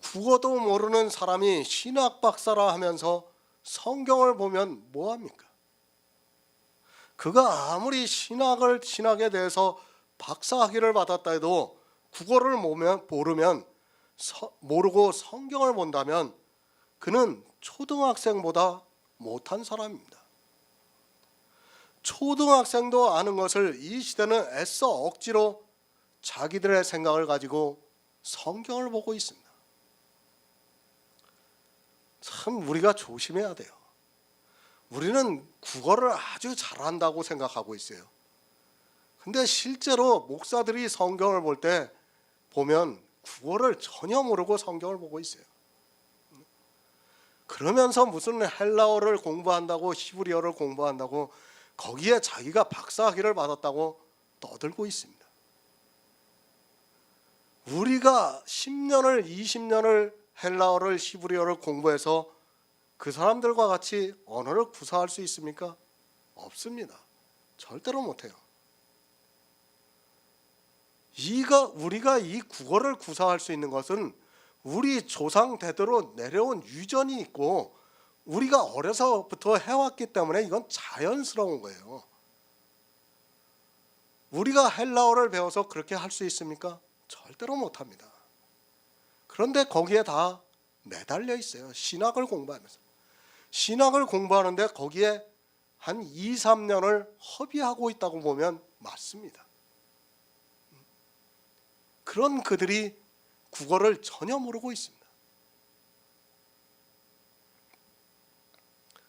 S1: 국어도 모르는 사람이 신학 박사라 하면서 성경을 보면 뭐합니까? 그가 아무리 신학에 대해서 박사학위를 받았다 해도 국어를 모르고 성경을 본다면 그는 초등학생보다 못한 사람입니다. 초등학생도 아는 것을 이 시대는 애써 억지로 자기들의 생각을 가지고 성경을 보고 있습니다. 참 우리가 조심해야 돼요. 우리는 국어를 아주 잘한다고 생각하고 있어요. 근데 실제로 목사들이 성경을 볼 때 보면 국어를 전혀 모르고 성경을 보고 있어요. 그러면서 무슨 헬라어를 공부한다고, 히브리어를 공부한다고, 거기에 자기가 박사학위를 받았다고 떠들고 있습니다. 우리가 10년을 20년을 헬라어를, 히브리어를 공부해서 그 사람들과 같이 언어를 구사할 수 있습니까? 없습니다. 절대로 못해요. 우리가 이 국어를 구사할 수 있는 것은 우리 조상 대대로 내려온 유전이 있고 우리가 어려서부터 해왔기 때문에 이건 자연스러운 거예요. 우리가 헬라어를 배워서 그렇게 할 수 있습니까? 절대로 못합니다. 그런데 거기에 다 매달려 있어요. 신학을 공부하면서. 신학을 공부하는데 거기에 한 2, 3년을 허비하고 있다고 보면 맞습니다. 그런 그들이 국어를 전혀 모르고 있습니다.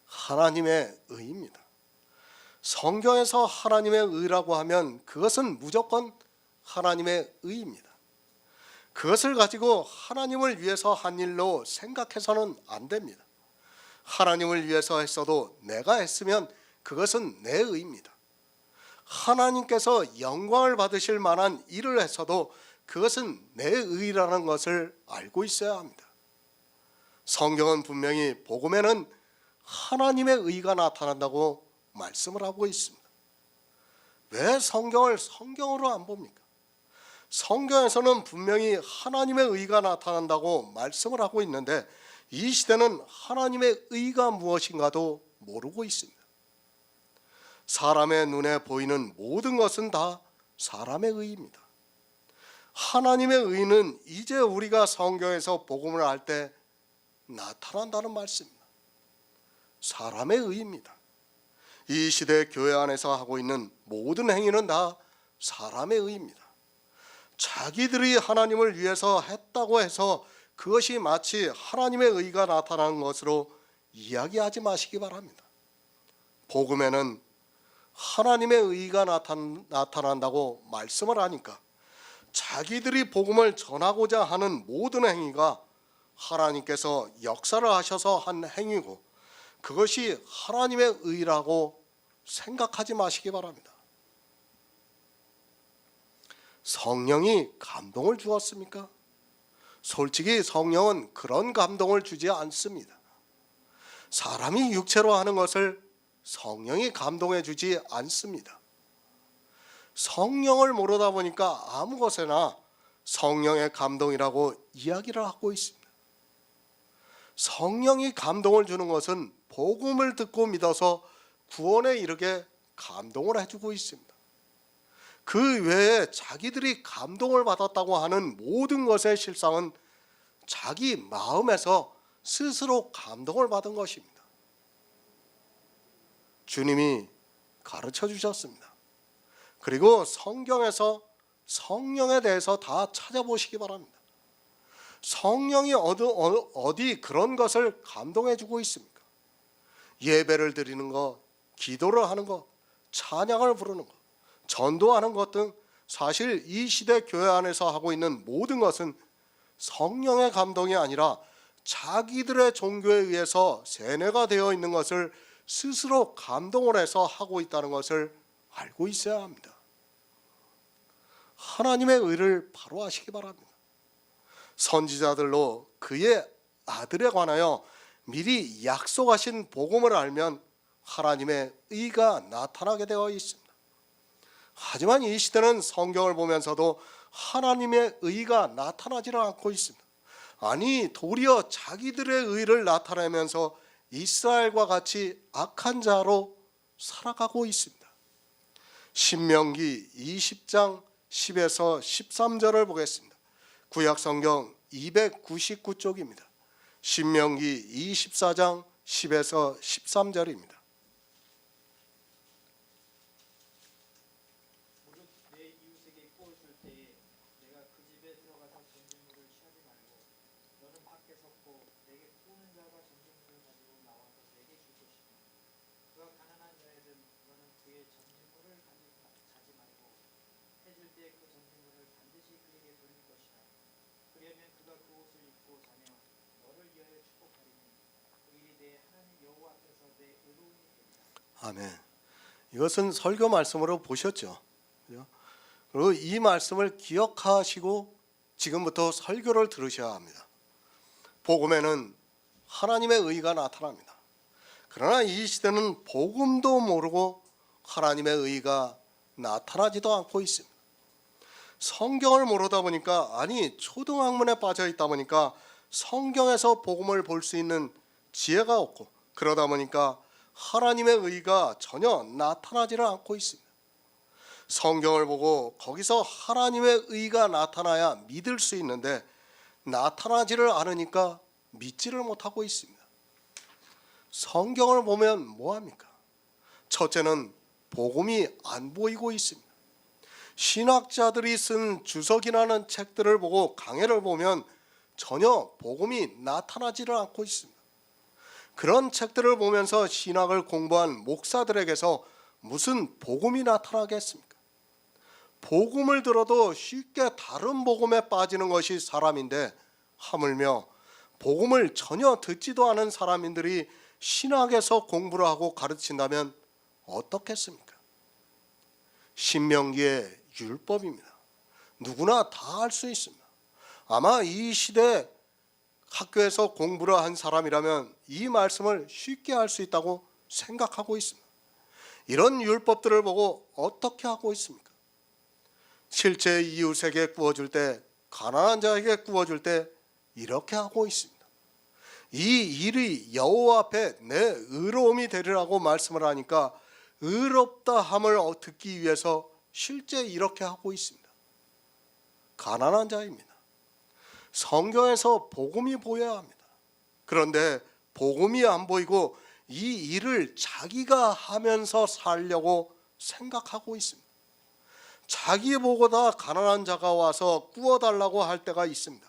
S1: 하나님의 의입니다. 성경에서 하나님의 의라고 하면 그것은 무조건 하나님의 의입니다. 그것을 가지고 하나님을 위해서 한 일로 생각해서는 안 됩니다. 하나님을 위해서 했어도 내가 했으면 그것은 내 의입니다. 하나님께서 영광을 받으실 만한 일을 했어도 그것은 내 의라는 것을 알고 있어야 합니다. 성경은 분명히 복음에는 하나님의 의가 나타난다고 말씀을 하고 있습니다. 왜 성경을 성경으로 안 봅니까? 성경에서는 분명히 하나님의 의가 나타난다고 말씀을 하고 있는데 이 시대는 하나님의 의가 무엇인가도 모르고 있습니다. 사람의 눈에 보이는 모든 것은 다 사람의 의입니다. 하나님의 의는 이제 우리가 성경에서 복음을 할 때 나타난다는 말씀입니다. 사람의 의입니다. 이 시대 교회 안에서 하고 있는 모든 행위는 다 사람의 의입니다. 자기들이 하나님을 위해서 했다고 해서 그것이 마치 하나님의 의가 나타나는 것으로 이야기하지 마시기 바랍니다. 복음에는 하나님의 의가 나타난다고 말씀을 하니까 자기들이 복음을 전하고자 하는 모든 행위가 하나님께서 역사를 하셔서 한 행위고 그것이 하나님의 의라고 생각하지 마시기 바랍니다. 성령이 감동을 주었습니까? 솔직히 성령은 그런 감동을 주지 않습니다. 사람이 육체로 하는 것을 성령이 감동해 주지 않습니다. 성령을 모르다 보니까 아무 것에나 성령의 감동이라고 이야기를 하고 있습니다. 성령이 감동을 주는 것은 복음을 듣고 믿어서 구원에 이르게 감동을 해주고 있습니다. 그 외에 자기들이 감동을 받았다고 하는 모든 것의 실상은 자기 마음에서 스스로 감동을 받은 것입니다. 주님이 가르쳐 주셨습니다. 그리고 성경에서 성령에 대해서 다 찾아보시기 바랍니다. 성령이 어디 그런 것을 감동해 주고 있습니까? 예배를 드리는 것, 기도를 하는 것, 찬양을 부르는 것, 전도하는 것 등 사실 이 시대 교회 안에서 하고 있는 모든 것은 성령의 감동이 아니라 자기들의 종교에 의해서 세뇌가 되어 있는 것을 스스로 감동을 해서 하고 있다는 것을 알고 있어야 합니다. 하나님의 의를 바로 하시기 바랍니다. 선지자들로 그의 아들에 관하여 미리 약속하신 복음을 알면 하나님의 의가 나타나게 되어 있습니다. 하지만 이 시대는 성경을 보면서도 하나님의 의가 나타나지를 않고 있습니다. 아니 도리어 자기들의 의를 나타내면서 이스라엘과 같이 악한 자로 살아가고 있습니다. 신명기 20장 10에서 13절을 보겠습니다. 구약성경 299쪽입니다. 신명기 24장 10에서 13절입니다.
S2: 무릇 내 이웃에게 구워 줄 때에 내가 그 집에 들어가서 전쟁물을 취하지 말고 너는 밖에 섰고 내게 구우는 자가 전쟁물을 가지고 나와서 내게 줄 것이며 그가 가난한 자이든 너는 그의 전쟁물을 가지 말고 해줄 때 그 전쟁물을 반드시 그에게 돌릴 것이라. 그러면 그가 그 옷을 입고 자며 너를 위하여 축복하리니 그 일이 내 하나님 여호와 앞에서 내 의로움이 되리라.
S1: 아멘. 이것은 설교 말씀으로 보셨죠. 그리고 이 말씀을 기억하시고 지금부터 설교를 들으셔야 합니다. 복음에는 하나님의 의가 나타납니다. 그러나 이 시대는 복음도 모르고 하나님의 의가 나타나지도 않고 있습니다. 성경을 모르다 보니까 아니 초등학문에 빠져 있다 보니까 성경에서 복음을 볼 수 있는 지혜가 없고 그러다 보니까 하나님의 의가 전혀 나타나지를 않고 있습니다. 성경을 보고 거기서 하나님의 의가 나타나야 믿을 수 있는데 나타나지를 않으니까 믿지를 못하고 있습니다. 성경을 보면 뭐합니까? 첫째는 복음이 안 보이고 있습니다. 신학자들이 쓴 주석이라는 책들을 보고 강해를 보면 전혀 복음이 나타나지를 않고 있습니다. 그런 책들을 보면서 신학을 공부한 목사들에게서 무슨 복음이 나타나겠습니까? 복음을 들어도 쉽게 다른 복음에 빠지는 것이 사람인데 하물며 복음을 전혀 듣지도 않은 사람들이 신학에서 공부를 하고 가르친다면 어떻겠습니까? 신명기의 율법입니다. 누구나 다 알 수 있습니다. 아마 이 시대 학교에서 공부를 한 사람이라면 이 말씀을 쉽게 할 수 있다고 생각하고 있습니다. 이런 율법들을 보고 어떻게 하고 있습니까? 실제 이웃에게 구워줄 때, 가난한 자에게 구워줄 때 이렇게 하고 있습니다. 이 일이 여호와 앞에 내 의로움이 되리라고 말씀을 하니까 의롭다 함을 듣기 위해서 실제 이렇게 하고 있습니다. 가난한 자입니다. 성경에서 복음이 보여야 합니다. 그런데 복음이 안 보이고 이 일을 자기가 하면서 살려고 생각하고 있습니다. 자기보다 가난한 자가 와서 구워달라고 할 때가 있습니다.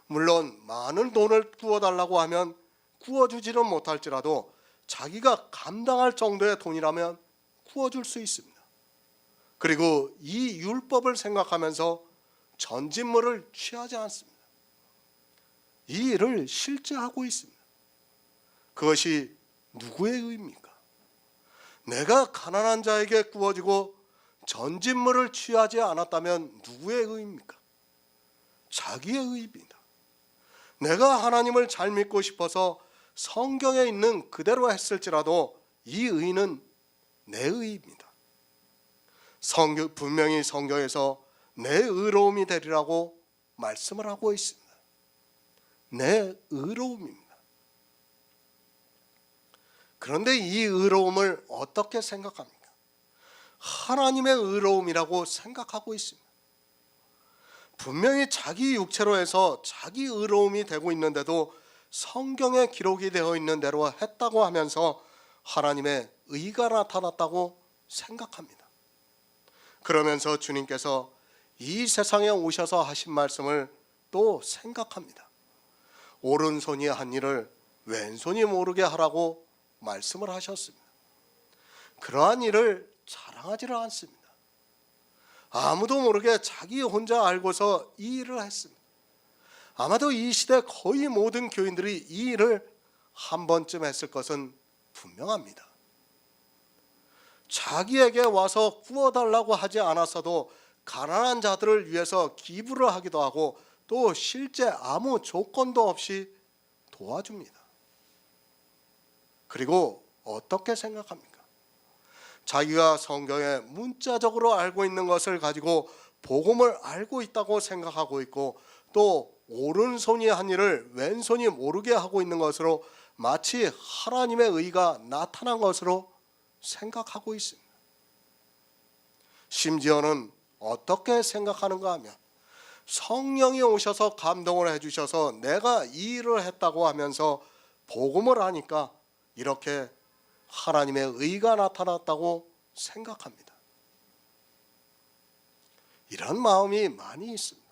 S1: 물론 많은 돈을 구워달라고 하면 구워주지는 못할지라도 자기가 감당할 정도의 돈이라면 구워줄 수 있습니다. 그리고 이 율법을 생각하면서 전진물을 취하지 않습니다. 이 일을 실제 하고 있습니다. 그것이 누구의 의입니까? 내가 가난한 자에게 구워주고 전진물을 취하지 않았다면 누구의 의입니까? 자기의 의입니다. 내가 하나님을 잘 믿고 싶어서 성경에 있는 그대로 했을지라도 이 의는 내 의입니다. 분명히 성경에서 내 의로움이 되리라고 말씀을 하고 있습니다. 내 의로움입니다. 그런데 이 의로움을 어떻게 생각합니까? 하나님의 의로움이라고 생각하고 있습니다. 분명히 자기 육체로 해서 자기 의로움이 되고 있는데도 성경에 기록이 되어 있는 대로 했다고 하면서 하나님의 의가 나타났다고 생각합니다. 그러면서 주님께서 이 세상에 오셔서 하신 말씀을 또 생각합니다. 오른손이 한 일을 왼손이 모르게 하라고 말씀을 하셨습니다. 그러한 일을 자랑하지를 않습니다. 아무도 모르게 자기 혼자 알고서 이 일을 했습니다. 아마도 이 시대 거의 모든 교인들이 이 일을 한 번쯤 했을 것은 분명합니다. 자기에게 와서 구워달라고 하지 않았어도 가난한 자들을 위해서 기부를 하기도 하고 또 실제 아무 조건도 없이 도와줍니다. 그리고 어떻게 생각합니까? 자기가 성경에 문자적으로 알고 있는 것을 가지고 복음을 알고 있다고 생각하고 있고 또 오른손이 한 일을 왼손이 모르게 하고 있는 것으로 마치 하나님의 의가 나타난 것으로 생각하고 있습니다. 심지어는 어떻게 생각하는가 하면 성령이 오셔서 감동을 해주셔서 내가 이 일을 했다고 하면서 복음을 하니까 이렇게 하나님의 의가 나타났다고 생각합니다. 이런 마음이 많이 있습니다.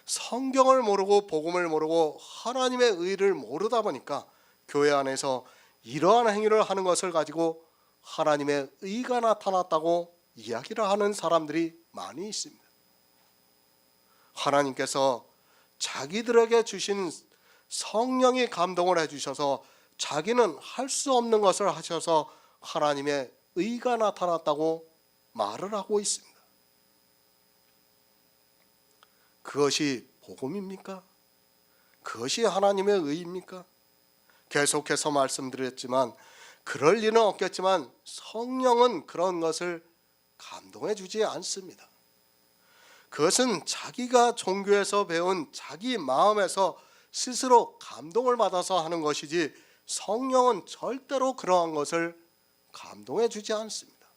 S1: 성경을 모르고 복음을 모르고 하나님의 의를 모르다 보니까 교회 안에서 이러한 행위를 하는 것을 가지고 하나님의 의가 나타났다고 이야기를 하는 사람들이 많이 있습니다. 하나님께서 자기들에게 주신 성령이 감동을 해주셔서 자기는 할 수 없는 것을 하셔서 하나님의 의가 나타났다고 말을 하고 있습니다. 그것이 복음입니까? 그것이 하나님의 의입니까? 계속해서 말씀드렸지만 그럴 리는 없겠지만 성령은 그런 것을 감동해 주지 않습니다. 그것은 자기가 종교에서 배운 자기 마음에서 스스로 감동을 받아서 하는 것이지 성령은 절대로 그러한 것을 감동해 주지 않습니다.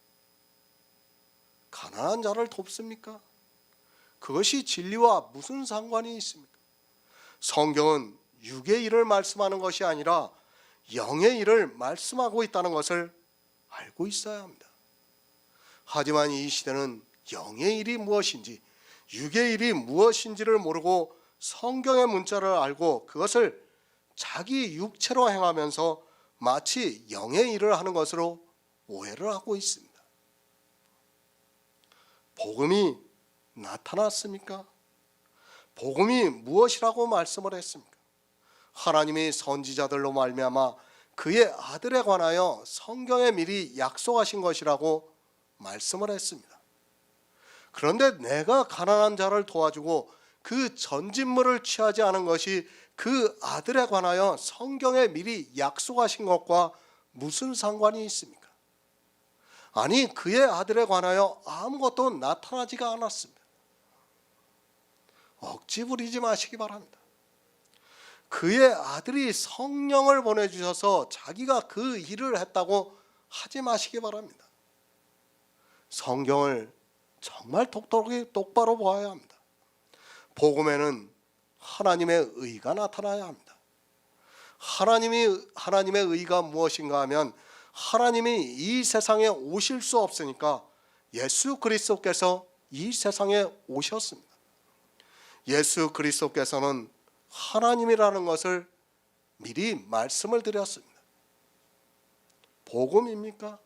S1: 가난한 자를 돕습니까? 그것이 진리와 무슨 상관이 있습니까? 성경은 육의 일을 말씀하는 것이 아니라 영의 일을 말씀하고 있다는 것을 알고 있어야 합니다. 하지만 이 시대는 영의 일이 무엇인지 육의 일이 무엇인지를 모르고 성경의 문자를 알고 그것을 자기 육체로 행하면서 마치 영의 일을 하는 것으로 오해를 하고 있습니다. 복음이 나타났습니까? 복음이 무엇이라고 말씀을 했습니까? 하나님이 선지자들로 말미암아 그의 아들에 관하여 성경에 미리 약속하신 것이라고 말씀을 했습니다. 그런데 내가 가난한 자를 도와주고 그 전진물을 취하지 않은 것이 그 아들에 관하여 성경에 미리 약속하신 것과 무슨 상관이 있습니까? 아니 그의 아들에 관하여 아무것도 나타나지가 않았습니다. 억지 부리지 마시기 바랍니다. 그의 아들이 성령을 보내주셔서 자기가 그 일을 했다고 하지 마시기 바랍니다. 성경을 정말 똑바로 보아야 합니다. 복음에는 하나님의 의가 나타나야 합니다. 하나님의 의가 무엇인가 하면 하나님이 이 세상에 오실 수 없으니까 예수 그리스도께서 이 세상에 오셨습니다. 예수 그리스도께서는 하나님이라는 것을 미리 말씀을 드렸습니다. 복음입니까?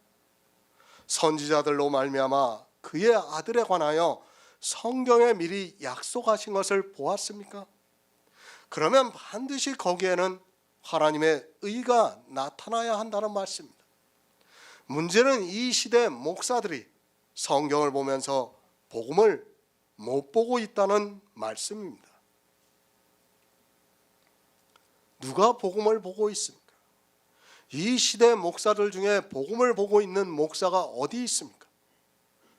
S1: 선지자들로 말미암아 그의 아들에 관하여 성경에 미리 약속하신 것을 보았습니까? 그러면 반드시 거기에는 하나님의 의가 나타나야 한다는 말씀입니다. 문제는 이 시대 목사들이 성경을 보면서 복음을 못 보고 있다는 말씀입니다. 누가 복음을 보고 있습니까? 이 시대 목사들 중에 복음을 보고 있는 목사가 어디 있습니까?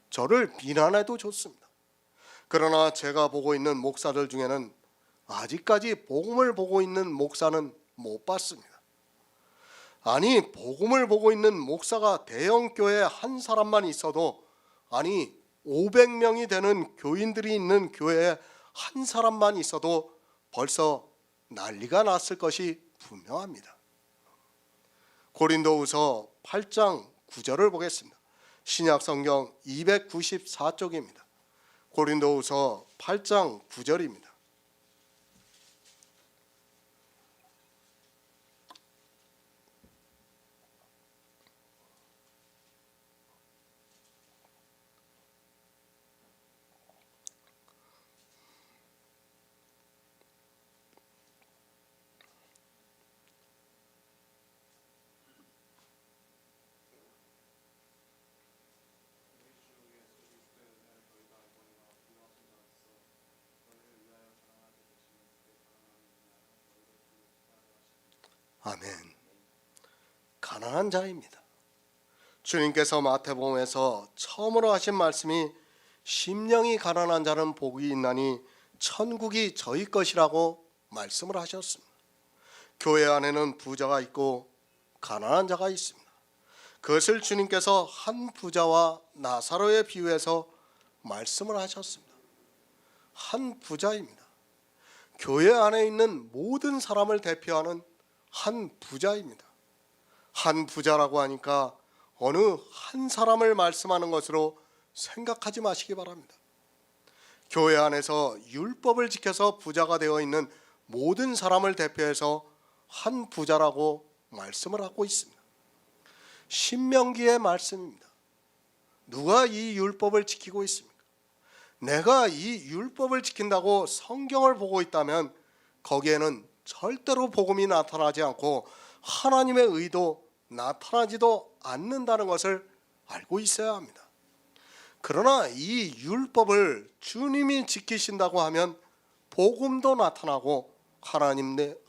S1: 저를 비난해도 좋습니다. 그러나 제가 보고 있는 목사들 중에는 아직까지 복음을 보고 있는 목사는 못 봤습니다. 아니 복음을 보고 있는 목사가 대형 교회에 한 사람만 있어도 아니 500명이 되는 교인들이 있는 교회에 한 사람만 있어도 벌써 난리가 났을 것이 분명합니다. 고린도후서 8장 9절을 보겠습니다. 신약성경 294쪽입니다. 고린도후서 8장 9절입니다. 아멘. 가난한 자입니다. 주님께서 마태복음에서 처음으로 하신 말씀이 심령이 가난한 자는 복이 있나니 천국이 저희 것이라고 말씀을 하셨습니다. 교회 안에는 부자가 있고 가난한 자가 있습니다. 그것을 주님께서 한 부자와 나사로에 비유해서 말씀을 하셨습니다. 한 부자입니다. 교회 안에 있는 모든 사람을 대표하는 한 부자입니다. 한 부자라고 하니까 어느 한 사람을 말씀하는 것으로 생각하지 마시기 바랍니다. 교회 안에서 율법을 지켜서 부자가 되어 있는 모든 사람을 대표해서 한 부자라고 말씀을 하고 있습니다. 신명기의 말씀입니다. 누가 이 율법을 지키고 있습니까? 내가 이 율법을 지킨다고 성경을 보고 있다면 거기에는 절대로 복음이 나타나지 않고 하나님의 의도 나타나지도 않는다는 것을 알고 있어야 합니다. 그러나 이 율법을 주님이 지키신다고 하면 복음도 나타나고 하나님의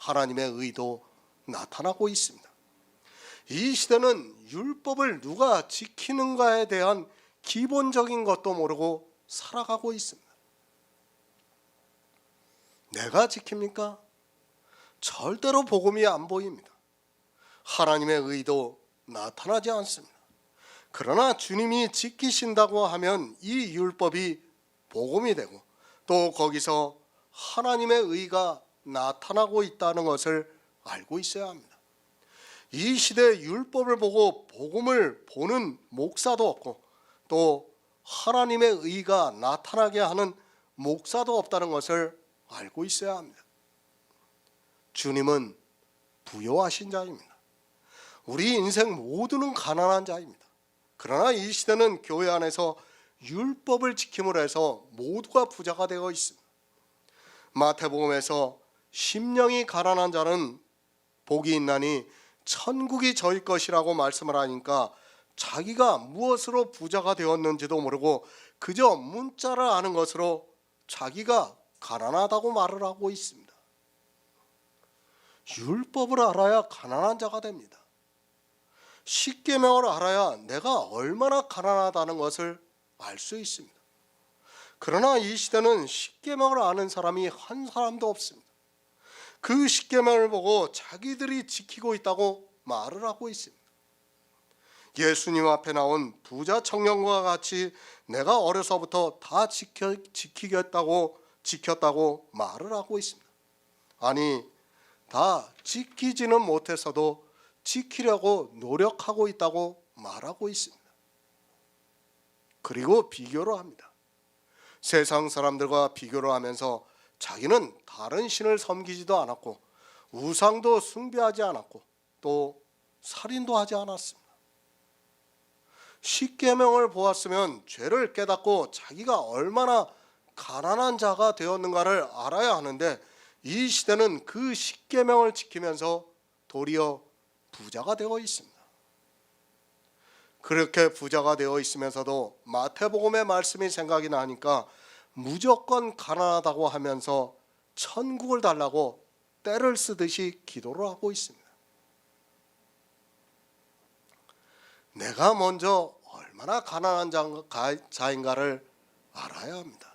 S1: 의도 나타나고 있습니다. 이 시대는 율법을 누가 지키는가에 대한 기본적인 것도 모르고 살아가고 있습니다. 내가 지킵니까? 절대로 복음이 안 보입니다. 하나님의 의도 나타나지 않습니다. 그러나 주님이 지키신다고 하면 이 율법이 복음이 되고 또 거기서 하나님의 의가 나타나고 있다는 것을 알고 있어야 합니다. 이 시대 율법을 보고 복음을 보는 목사도 없고 또 하나님의 의가 나타나게 하는 목사도 없다는 것을 알고 있어야 합니다. 주님은 부요하신 자입니다. 우리 인생 모두는 가난한 자입니다. 그러나 이 시대는 교회 안에서 율법을 지킴으로 해서 모두가 부자가 되어 있습니다. 마태복음에서 심령이 가난한 자는 복이 있나니 천국이 저희 것이라고 말씀을 하니까 자기가 무엇으로 부자가 되었는지도 모르고 그저 문자를 아는 것으로 자기가 가난하다고 말을 하고 있습니다. 율법을 알아야 가난한 자가 됩니다. 십계명을 알아야 내가 얼마나 가난하다는 것을 알 수 있습니다. 그러나 이 시대는 십계명을 아는 사람이 한 사람도 없습니다. 그 십계명을 보고 자기들이 지키고 있다고 말을 하고 있습니다. 예수님 앞에 나온 부자 청년과 같이 내가 어려서부터 다 지켰다고 말을 하고 있습니다. 아니, 다 지키지는 못해서도 지키려고 노력하고 있다고 말하고 있습니다. 그리고 비교를 합니다. 세상 사람들과 비교를 하면서 자기는 다른 신을 섬기지도 않았고 우상도 숭배하지 않았고 또 살인도 하지 않았습니다. 십계명을 보았으면 죄를 깨닫고 자기가 얼마나 가난한 자가 되었는가를 알아야 하는데 이 시대는 그 십계명을 지키면서 도리어 부자가 되어 있습니다. 그렇게 부자가 되어 있으면서도 마태복음의 말씀이 생각이 나니까 무조건 가난하다고 하면서 천국을 달라고 떼를 쓰듯이 기도를 하고 있습니다. 내가 먼저 얼마나 가난한 자인가를 알아야 합니다.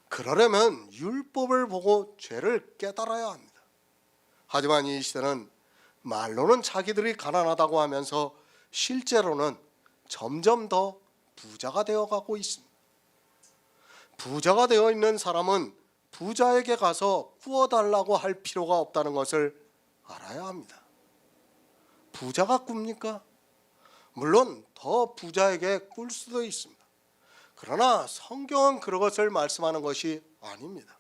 S1: 그러려면 율법을 보고 죄를 깨달아야 합니다. 하지만 이 시대는 말로는 자기들이 가난하다고 하면서 실제로는 점점 더 부자가 되어가고 있습니다. 부자가 되어 있는 사람은 부자에게 가서 구워달라고 할 필요가 없다는 것을 알아야 합니다. 부자가 꿉니까? 물론 더 부자에게 꿀 수도 있습니다. 그러나 성경은 그것을 말씀하는 것이 아닙니다.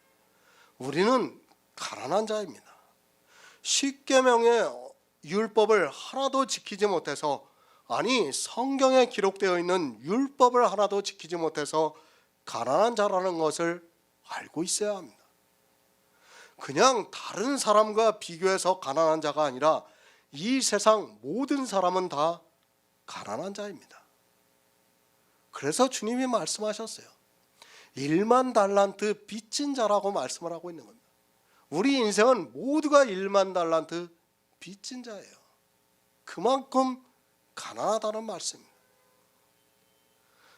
S1: 우리는 가난한 자입니다. 십계명의 율법을 하나도 지키지 못해서, 아니 성경에 기록되어 있는 율법을 하나도 지키지 못해서 가난한 자라는 것을 알고 있어야 합니다. 그냥 다른 사람과 비교해서 가난한 자가 아니라 이 세상 모든 사람은 다 가난한 자입니다. 그래서 주님이 말씀하셨어요. 1만 달란트 빚진 자라고 말씀을 하고 있는 겁니다. 우리 인생은 모두가 1만 달란트 빚진 자예요. 그만큼 가난하다는 말씀입니다.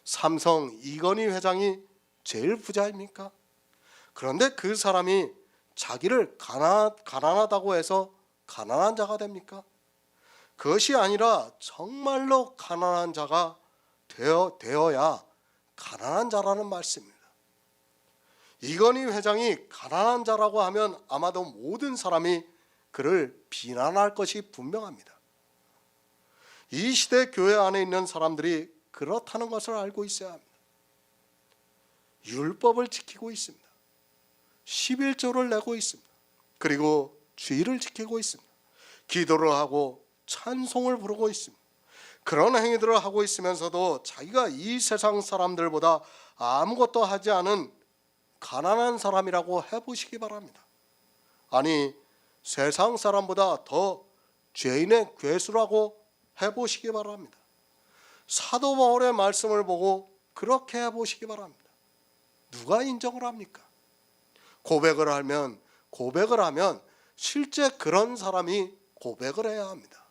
S1: 삼성 이건희 회장이 제일 부자입니까? 그런데 그 사람이 자기를 가난하다고 해서 가난한 자가 됩니까? 그것이 아니라 정말로 가난한 자가 되어야 가난한 자라는 말씀입니다. 이건희 회장이 가난한 자라고 하면 아마도 모든 사람이 그를 비난할 것이 분명합니다. 이 시대 교회 안에 있는 사람들이 그렇다는 것을 알고 있어야 합니다. 율법을 지키고 있습니다. 11조를 내고 있습니다. 그리고 주의를 지키고 있습니다. 기도를 하고 찬송을 부르고 있습니다. 그런 행위들을 하고 있으면서도 자기가 이 세상 사람들보다 아무것도 하지 않은 가난한 사람이라고 해보시기 바랍니다. 아니, 세상 사람보다 더 죄인의 괴수라고 해보시기 바랍니다. 사도 바울의 말씀을 보고 그렇게 해보시기 바랍니다. 누가 인정을 합니까? 고백을 하면 실제 그런 사람이 고백을 해야 합니다.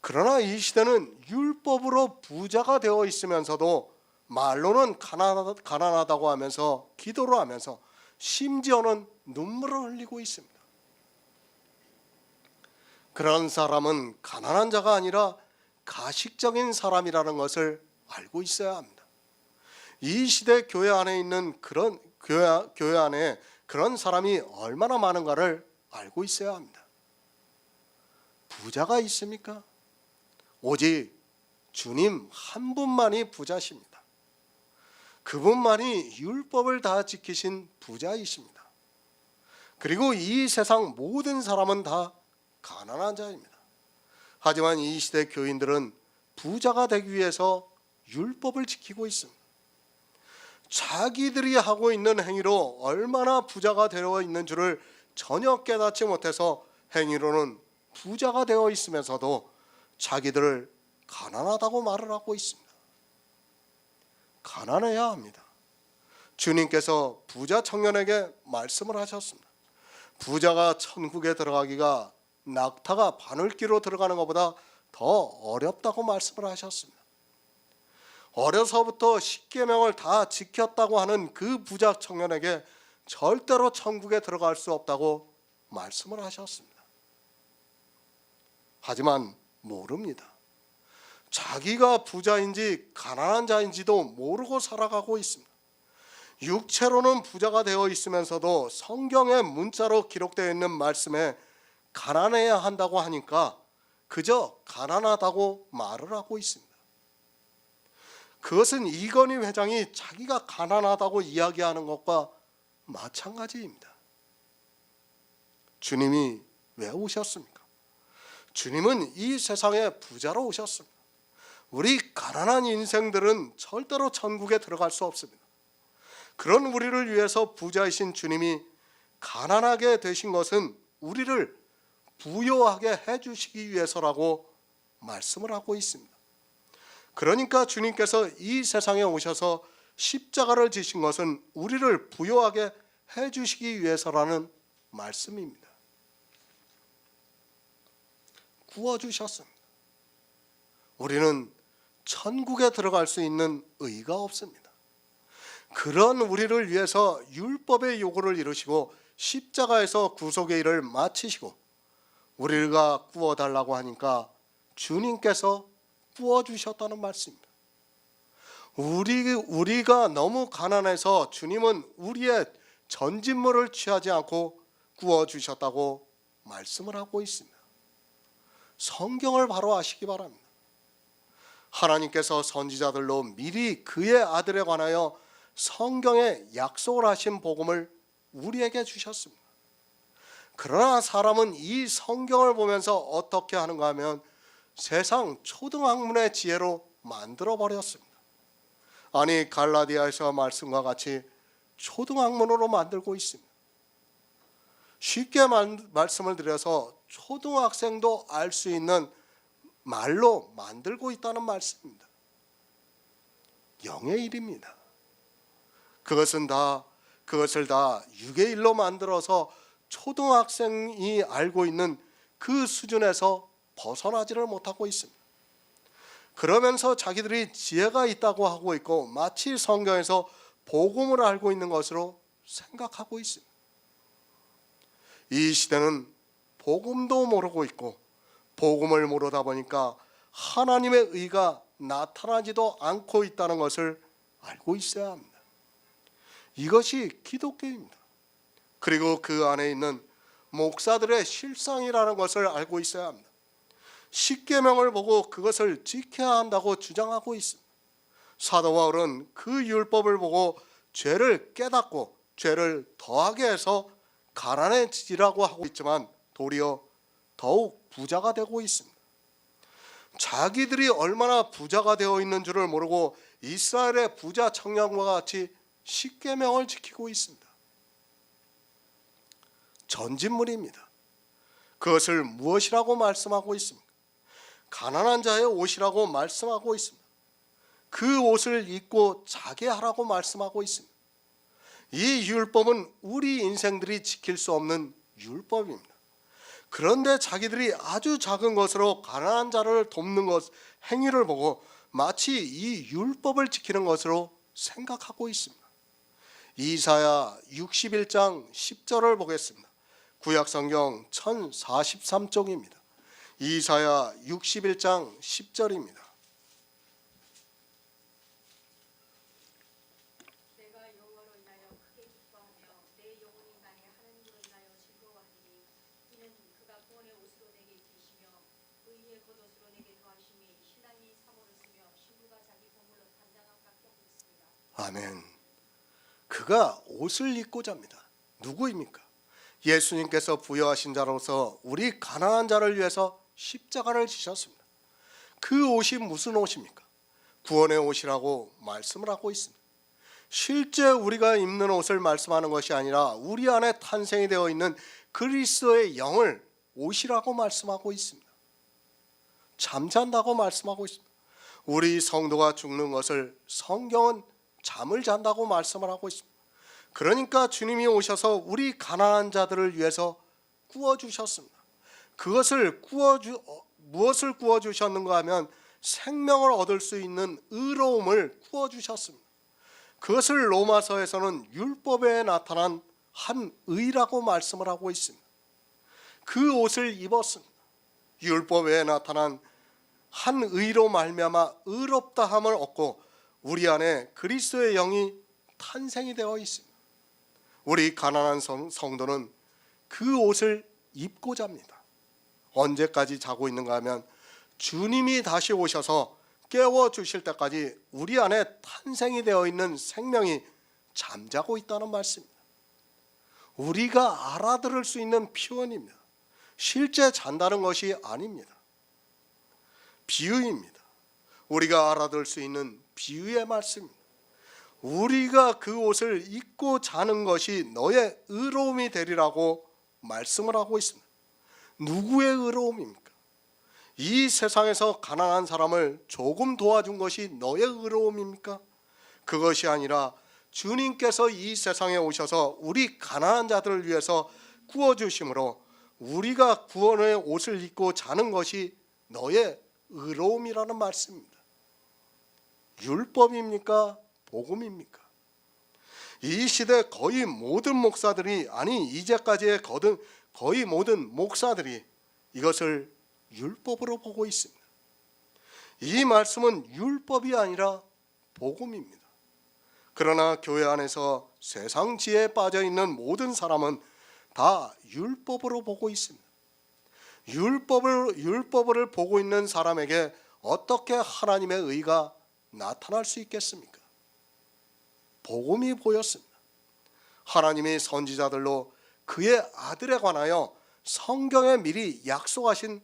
S1: 그러나 이 시대는 율법으로 부자가 되어 있으면서도 말로는 가난하다고 하면서 기도를 하면서 심지어는 눈물을 흘리고 있습니다. 그런 사람은 가난한 자가 아니라 가식적인 사람이라는 것을 알고 있어야 합니다. 이 시대 교회 안에 있는 그런 교회 안에 그런 사람이 얼마나 많은가를 알고 있어야 합니다. 부자가 있습니까? 오직 주님 한 분만이 부자십니다. 그분만이 율법을 다 지키신 부자이십니다. 그리고 이 세상 모든 사람은 다 가난한 자입니다. 하지만 이 시대 교인들은 부자가 되기 위해서 율법을 지키고 있습니다. 자기들이 하고 있는 행위로 얼마나 부자가 되어 있는 줄을 전혀 깨닫지 못해서 행위로는 부자가 되어 있으면서도 자기들을 가난하다고 말을 하고 있습니다. 가난해야 합니다. 주님께서 부자 청년에게 말씀을 하셨습니다. 부자가 천국에 들어가기가 낙타가 바늘귀로 들어가는 것보다 더 어렵다고 말씀을 하셨습니다. 어려서부터 십계명을 다 지켰다고 하는 그 부자 청년에게 절대로 천국에 들어갈 수 없다고 말씀을 하셨습니다. 하지만 모릅니다. 자기가 부자인지 가난한 자인지도 모르고 살아가고 있습니다. 육체로는 부자가 되어 있으면서도 성경의 문자로 기록되어 있는 말씀에 가난해야 한다고 하니까 그저 가난하다고 말을 하고 있습니다. 그것은 이건희 회장이 자기가 가난하다고 이야기하는 것과 마찬가지입니다. 주님이 왜 오셨습니까? 주님은 이 세상에 부자로 오셨습니다. 우리 가난한 인생들은 절대로 천국에 들어갈 수 없습니다. 그런 우리를 위해서 부자이신 주님이 가난하게 되신 것은 우리를 부요하게 해주시기 위해서라고 말씀을 하고 있습니다. 그러니까 주님께서 이 세상에 오셔서 십자가를 지신 것은 우리를 부요하게 해주시기 위해서라는 말씀입니다. 구워주셨습니다. 우리는 천국에 들어갈 수 있는 의가 없습니다. 그런 우리를 위해서 율법의 요구를 이루시고 십자가에서 구속의 일을 마치시고 우리가 구워달라고 하니까 주님께서 구워주셨다는 말씀입니다. 우리가 너무 가난해서 주님은 우리의 전진물을 취하지 않고 구워주셨다고 말씀을 하고 있습니다. 성경을 바로 아시기 바랍니다. 하나님께서 선지자들로 미리 그의 아들에 관하여 성경에 약속을 하신 복음을 우리에게 주셨습니다. 그러나 사람은 이 성경을 보면서 어떻게 하는가 하면 세상 초등학문의 지혜로 만들어 버렸습니다. 아니 갈라디아에서 말씀과 같이 초등학문으로 만들고 있습니다. 쉽게 말씀을 드려서 초등학생도 알 수 있는 말로 만들고 있다는 말씀입니다. 영의 일입니다. 그것을 다 육의 일로 만들어서 초등학생이 알고 있는 그 수준에서 벗어나지를 못하고 있습니다. 그러면서 자기들이 지혜가 있다고 하고 있고 마치 성경에서 복음을 알고 있는 것으로 생각하고 있습니다. 이 시대는 복음도 모르고 있고 복음을 모르다 보니까 하나님의 의가 나타나지도 않고 있다는 것을 알고 있어야 합니다. 이것이 기독교입니다. 그리고 그 안에 있는 목사들의 실상이라는 것을 알고 있어야 합니다. 십계명을 보고 그것을 지켜야 한다고 주장하고 있습니다. 사도 바울은 그 율법을 보고 죄를 깨닫고 죄를 더하게 해서 가난해지라고 하고 있지만 도리어 더욱 부자가 되고 있습니다. 자기들이 얼마나 부자가 되어 있는 줄을 모르고 이스라엘의 부자 청년과 같이 십계명을 지키고 있습니다. 전진물입니다. 그것을 무엇이라고 말씀하고 있습니까? 가난한 자의 옷이라고 말씀하고 있습니다. 그 옷을 입고 자게 하라고 말씀하고 있습니다. 이 율법은 우리 인생들이 지킬 수 없는 율법입니다. 그런데 자기들이 아주 작은 것으로 가난한 자를 돕는 것 행위를 보고 마치 이 율법을 지키는 것으로 생각하고 있습니다. 이사야 61장 10절을 보겠습니다. 구약성경 1043쪽입니다. 이사야 61장 10절입니다.
S3: 내가 여호와로 인하여 크게 기뻐하며 내 영혼이 나의 하나님으로 인하여 즐거워하리니 이는 그가 구원의 옷으로 내게 입히시며 의의 겉옷으로 내게 더하심이 신랑이 사모를 쓰며 신부가 자기 보물로 단장함 같게 하였습니다.
S1: 아멘. 그가 옷을 입고 잡니다. 누구입니까? 예수님께서 부여하신 자로서 우리 가난한 자를 위해서 십자가를 지셨습니다. 그 옷이 무슨 옷입니까? 구원의 옷이라고 말씀을 하고 있습니다. 실제 우리가 입는 옷을 말씀하는 것이 아니라 우리 안에 탄생이 되어 있는 그리스도의 영을 옷이라고 말씀하고 있습니다. 잠잔다고 말씀하고 있습니다. 우리 성도가 죽는 것을 성경은 잠을 잔다고 말씀을 하고 있습니다. 그러니까 주님이 오셔서 우리 가난한 자들을 위해서 구워주셨습니다. 그것을 무엇을 구워 주셨는가 하면 생명을 얻을 수 있는 의로움을 구워 주셨습니다. 그것을 로마서에서는 율법에 나타난 한 의라고 말씀을 하고 있습니다. 그 옷을 입었습니다. 율법에 나타난 한 의로 말미암아 의롭다함을 얻고 우리 안에 그리스도의 영이 탄생이 되어 있습니다. 우리 가난한 성도는 그 옷을 입고 잡니다. 언제까지 자고 있는가 하면 주님이 다시 오셔서 깨워주실 때까지 우리 안에 탄생이 되어 있는 생명이 잠자고 있다는 말씀입니다. 우리가 알아들을 수 있는 표현입니다. 실제 잔다는 것이 아닙니다. 비유입니다. 우리가 알아들을 수 있는 비유의 말씀입니다. 우리가 그 옷을 입고 자는 것이 너의 의로움이 되리라고 말씀을 하고 있습니다. 누구의 의로움입니까? 이 세상에서 가난한 사람을 조금 도와준 것이 너의 의로움입니까? 그것이 아니라 주님께서 이 세상에 오셔서 우리 가난한 자들을 위해서 구워주심으로 우리가 구원의 옷을 입고 자는 것이 너의 의로움이라는 말씀입니다. 율법입니까? 복음입니까? 이 시대 거의 모든 목사들이, 아니 이제까지의 거의 모든 목사들이 이것을 율법으로 보고 있습니다. 이 말씀은 율법이 아니라 복음입니다. 그러나 교회 안에서 세상 지혜에 빠져 있는 모든 사람은 다 율법으로 보고 있습니다. 율법을 보고 있는 사람에게 어떻게 하나님의 의가 나타날 수 있겠습니까? 복음이 보였습니다. 하나님이 선지자들로 그의 아들에 관하여 성경에 미리 약속하신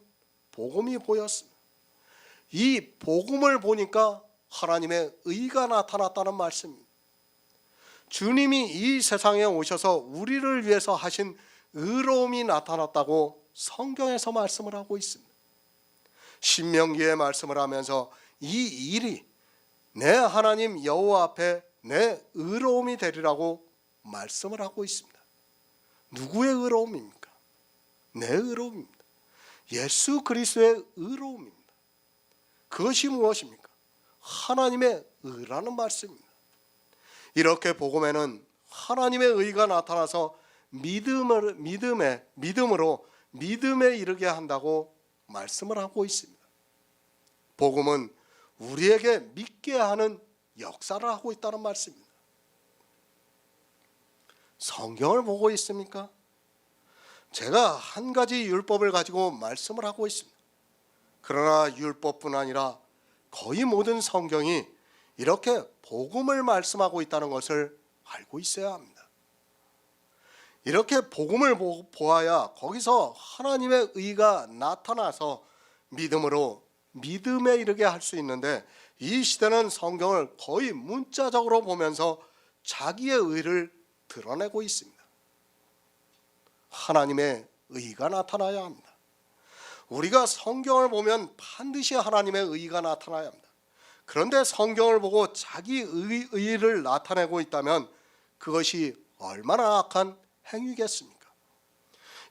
S1: 복음이 보였습니다. 이 복음을 보니까 하나님의 의가 나타났다는 말씀입니다. 주님이 이 세상에 오셔서 우리를 위해서 하신 의로움이 나타났다고 성경에서 말씀을 하고 있습니다. 신명기에 말씀을 하면서 이 일이 내 하나님 여호와 앞에 내 의로움이 되리라고 말씀을 하고 있습니다. 누구의 의로움입니까? 내 의로움입니다. 예수 그리스도의 의로움입니다. 그것이 무엇입니까? 하나님의 의라는 말씀입니다. 이렇게 복음에는 하나님의 의가 나타나서 믿음으로 믿음에 이르게 한다고 말씀을 하고 있습니다. 복음은 우리에게 믿게 하는 역사를 하고 있다는 말씀입니다. 성경을 보고 있습니까? 제가 한 가지 율법을 가지고 말씀을 하고 있습니다. 그러나 율법뿐 아니라 거의 모든 성경이 이렇게 복음을 말씀하고 있다는 것을 알고 있어야 합니다. 이렇게 복음을 보아야 거기서 하나님의 의가 나타나서 믿음에 이르게 할 수 있는데, 이 시대는 성경을 거의 문자적으로 보면서 자기의 의를 드러내고 있습니다. 하나님의 의가 나타나야 합니다. 우리가 성경을 보면 반드시 하나님의 의가 나타나야 합니다. 그런데 성경을 보고 자기 의를 나타내고 있다면 그것이 얼마나 악한 행위겠습니까?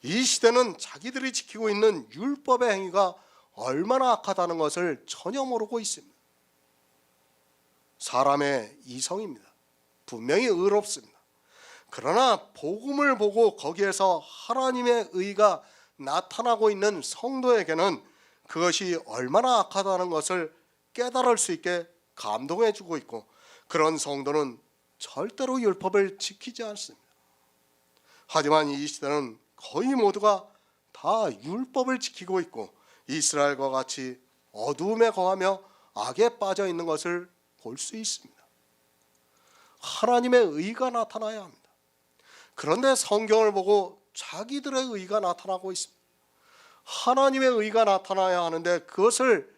S1: 이 시대는 자기들이 지키고 있는 율법의 행위가 얼마나 악하다는 것을 전혀 모르고 있습니다. 사람의 이성입니다. 분명히 의롭습니다. 그러나 복음을 보고 거기에서 하나님의 의가 나타나고 있는 성도에게는 그것이 얼마나 악하다는 것을 깨달을 수 있게 감동해 주고 있고, 그런 성도는 절대로 율법을 지키지 않습니다. 하지만 이 시대는 거의 모두가 다 율법을 지키고 있고 이스라엘과 같이 어두움에 거하며 악에 빠져 있는 것을 볼 수 있습니다. 하나님의 의가 나타나야 합니다. 그런데 성경을 보고 자기들의 의가 나타나고 있습니다. 하나님의 의가 나타나야 하는데 그것을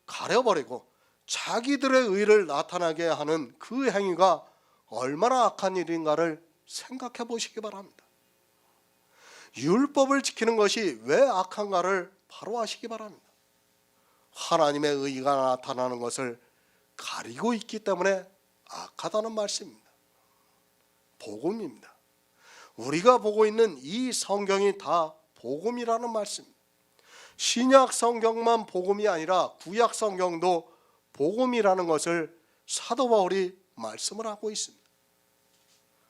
S1: 가려버리고 자기들의 의를 나타나게 하는 그 행위가 얼마나 악한 일인가를 생각해 보시기 바랍니다. 율법을 지키는 것이 왜 악한가를 바로 아시기 바랍니다. 하나님의 의가 나타나는 것을 가리고 있기 때문에 악하다는 말씀입니다. 복음입니다. 우리가 보고 있는 이 성경이 다 복음이라는 말씀입니다. 신약 성경만 복음이 아니라 구약 성경도 복음이라는 것을 사도 바울이 말씀을 하고 있습니다.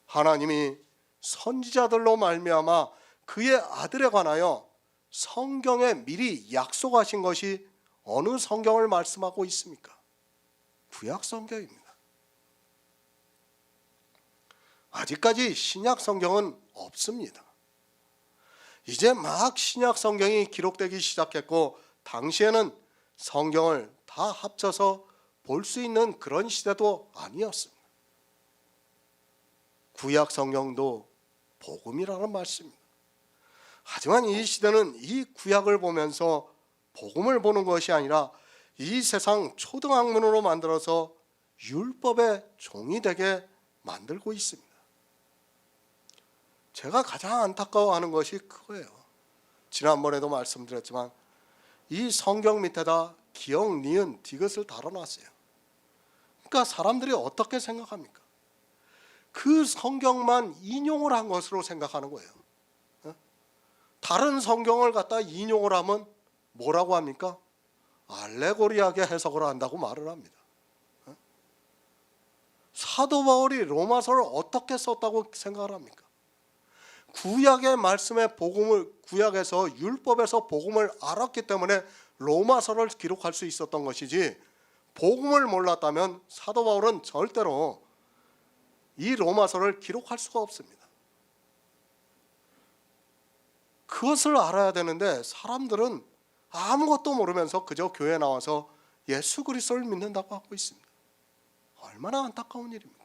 S1: 하나님이 선지자들로 말미암아 그의 아들에 관하여 성경에 미리 약속하신 것이 어느 성경을 말씀하고 있습니까? 구약 성경입니다. 아직까지 신약 성경은 없습니다. 이제 막 신약 성경이 기록되기 시작했고, 당시에는 성경을 다 합쳐서 볼 수 있는 그런 시대도 아니었습니다. 구약 성경도 복음이라는 말씀입니다. 하지만 이 시대는 이 구약을 보면서 복음을 보는 것이 아니라 이 세상 초등학문으로 만들어서 율법의 종이 되게 만들고 있습니다. 제가 가장 안타까워하는 것이 그거예요. 지난번에도 말씀드렸지만 이 성경 밑에다 기역, 니은, 디귿을 달아놨어요. 그러니까 사람들이 어떻게 생각합니까? 그 성경만 인용을 한 것으로 생각하는 거예요. 다른 성경을 갖다 인용을 하면 뭐라고 합니까? 알레고리하게 해석을 한다고 말을 합니다. 사도 바울이 로마서를 어떻게 썼다고 생각을 합니까? 구약의 말씀의 복음을, 구약에서 율법에서 복음을 알았기 때문에 로마서를 기록할 수 있었던 것이지, 복음을 몰랐다면 사도 바울은 절대로 이 로마서를 기록할 수가 없습니다. 그것을 알아야 되는데 사람들은 아무것도 모르면서 그저 교회에 나와서 예수 그리스도를 믿는다고 하고 있습니다. 얼마나 안타까운 일입니까?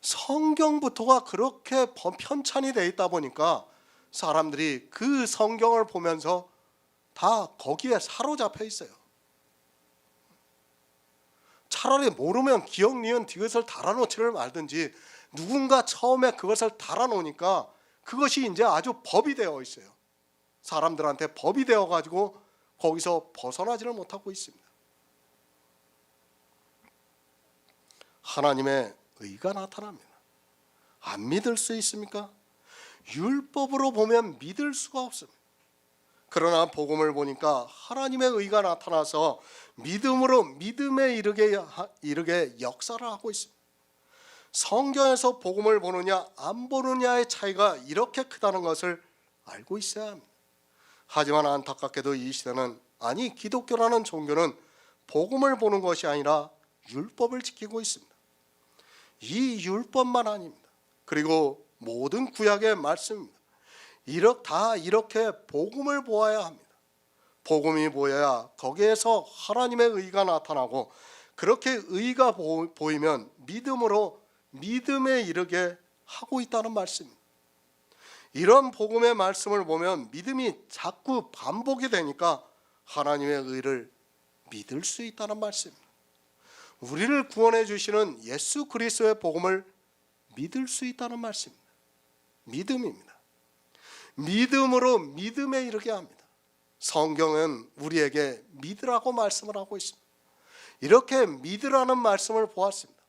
S1: 성경부터가 그렇게 편찬이 돼 있다 보니까 사람들이 그 성경을 보면서 다 거기에 사로잡혀 있어요. 차라리 모르면 기역, 니은, 디귿을 달아놓지를 말든지, 누군가 처음에 그것을 달아놓으니까 그것이 이제 아주 법이 되어 있어요. 사람들한테 법이 되어가지고 거기서 벗어나지를 못하고 있습니다. 하나님의 의가 나타납니다. 안 믿을 수 있습니까? 율법으로 보면 믿을 수가 없습니다. 그러나 복음을 보니까 하나님의 의가 나타나서 믿음으로 믿음에 이르게 역사를 하고 있습니다. 성경에서 복음을 보느냐 안 보느냐의 차이가 이렇게 크다는 것을 알고 있어야 합니다. 하지만 안타깝게도 이 시대는, 아니 기독교라는 종교는 복음을 보는 것이 아니라 율법을 지키고 있습니다. 이 율법만 아닙니다. 그리고 모든 구약의 말씀입니다. 다 이렇게 복음을 보아야 합니다. 복음이 보여야 거기에서 하나님의 의가 나타나고, 그렇게 의가 보이면 믿음으로 믿음에 이르게 하고 있다는 말씀입니다. 이런 복음의 말씀을 보면 믿음이 자꾸 반복이 되니까 하나님의 의를 믿을 수 있다는 말씀입니다. 우리를 구원해 주시는 예수 그리스도의 복음을 믿을 수 있다는 말씀입니다. 믿음입니다. 믿음으로 믿음에 이르게 합니다. 성경은 우리에게 믿으라고 말씀을 하고 있습니다. 이렇게 믿으라는 말씀을 보았습니다.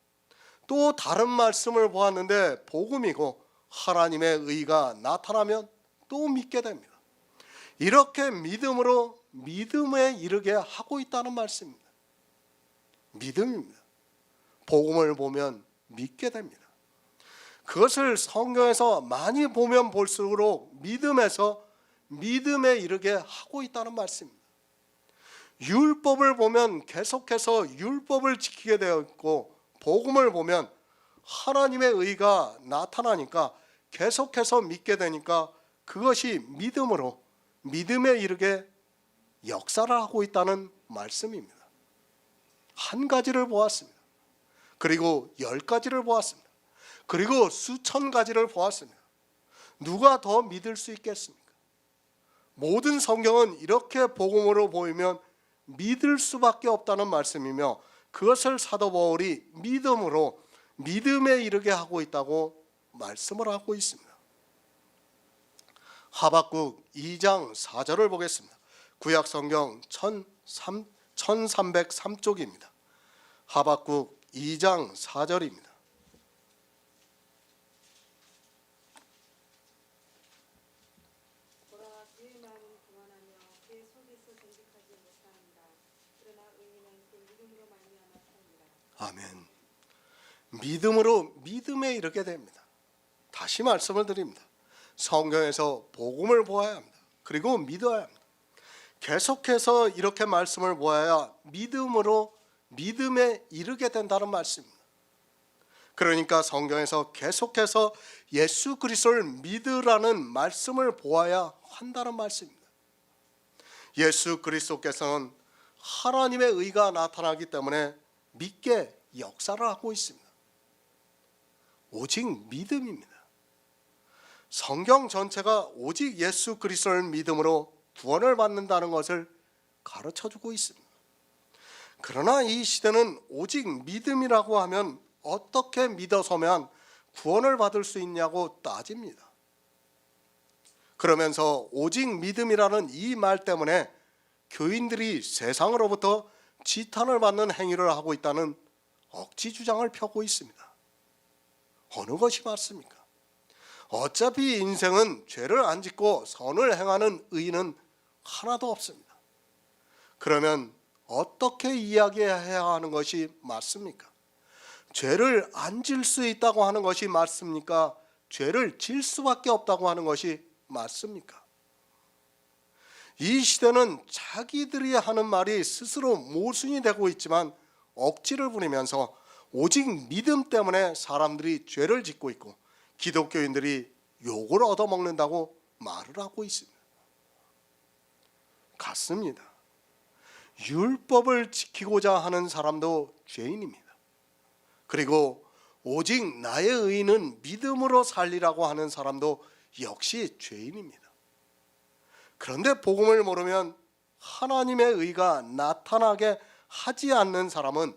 S1: 또 다른 말씀을 보았는데 복음이고 하나님의 의가 나타나면 또 믿게 됩니다. 이렇게 믿음으로 믿음에 이르게 하고 있다는 말씀입니다. 믿음입니다. 복음을 보면 믿게 됩니다. 그것을 성경에서 많이 보면 볼수록 믿음에서 믿음에 이르게 하고 있다는 말씀입니다. 율법을 보면 계속해서 율법을 지키게 되어 있고, 복음을 보면 하나님의 의가 나타나니까 계속해서 믿게 되니까 그것이 믿음으로 믿음에 이르게 역사를 하고 있다는 말씀입니다. 한 가지를 보았습니다. 그리고 10가지를 보았습니다. 그리고 수천 가지를 보았습니다. 누가 더 믿을 수 있겠습니까? 모든 성경은 이렇게 복음으로 보이면 믿을 수밖에 없다는 말씀이며, 그것을 사도 바울이 믿음으로 믿음에 이르게 하고 있다고 말씀을 하고 있습니다. 하박국 2장 4절을 보겠습니다. 구약 성경 1303쪽입니다. 하박국 2장 4절입니다.
S3: 보라 그의 마음은 교만하며 뜻에서 정직하지 못합니다. 그러나 의인은 그 믿음으로 말미암아 삽니다.
S1: 아멘. 믿음으로 믿음에 이르게 됩니다. 다시 말씀을 드립니다. 성경에서 복음을 보아야 합니다. 그리고 믿어야 합니다. 계속해서 이렇게 말씀을 보아야 믿음으로 믿음에 이르게 된다는 말씀입니다. 그러니까 성경에서 계속해서 예수 그리스도를 믿으라는 말씀을 보아야 한다는 말씀입니다. 예수 그리스도께서는 하나님의 의가 나타나기 때문에 믿게 역사를 하고 있습니다. 오직 믿음입니다. 성경 전체가 오직 예수 그리스도를 믿음으로 구원을 받는다는 것을 가르쳐주고 있습니다. 그러나 이 시대는 오직 믿음이라고 하면 어떻게 믿어서면 구원을 받을 수 있냐고 따집니다. 그러면서 오직 믿음이라는 이 말 때문에 교인들이 세상으로부터 지탄을 받는 행위를 하고 있다는 억지 주장을 펴고 있습니다. 어느 것이 맞습니까? 어차피 인생은 죄를 안 짓고 선을 행하는 의인은 하나도 없습니다. 그러면 어떻게 이야기해야 하는 것이 맞습니까? 죄를 안 질 수 있다고 하는 것이 맞습니까? 죄를 질 수밖에 없다고 하는 것이 맞습니까? 이 시대는 자기들이 하는 말이 스스로 모순이 되고 있지만 억지를 부리면서 오직 믿음 때문에 사람들이 죄를 짓고 있고 기독교인들이 욕을 얻어먹는다고 말을 하고 있습니다. 같습니다. 율법을 지키고자 하는 사람도 죄인입니다. 그리고 오직 나의 의인은 믿음으로 살리라고 하는 사람도 역시 죄인입니다. 그런데 복음을 모르면 하나님의 의가 나타나게 하지 않는 사람은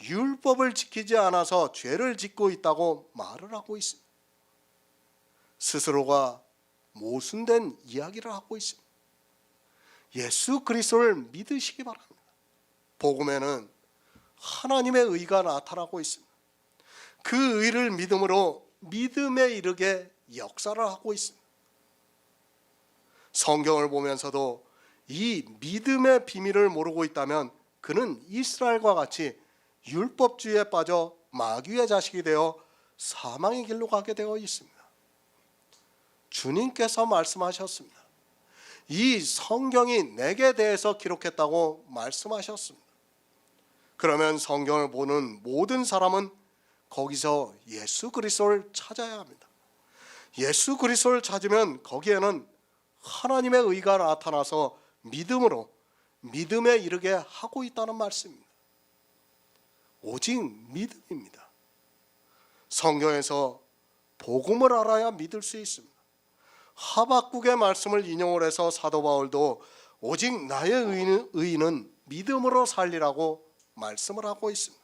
S1: 율법을 지키지 않아서 죄를 짓고 있다고 말을 하고 있습니다. 스스로가 모순된 이야기를 하고 있습니다. 예수 그리스도를 믿으시기 바랍니다. 복음에는 하나님의 의가 나타나고 있습니다. 그 의를 믿음으로 믿음에 이르게 역사를 하고 있습니다. 성경을 보면서도 이 믿음의 비밀을 모르고 있다면 그는 이스라엘과 같이 율법주의에 빠져 마귀의 자식이 되어 사망의 길로 가게 되어 있습니다. 주님께서 말씀하셨습니다. 이 성경이 내게 대해서 기록했다고 말씀하셨습니다. 그러면 성경을 보는 모든 사람은 거기서 예수 그리스도를 찾아야 합니다. 예수 그리스도를 찾으면 거기에는 하나님의 의가 나타나서 믿음으로 믿음에 이르게 하고 있다는 말씀입니다. 오직 믿음입니다. 성경에서 복음을 알아야 믿을 수 있습니다. 하박국의 말씀을 인용을 해서 사도 바울도 오직 나의 의인은 믿음으로 살리라고 말씀을 하고 있습니다.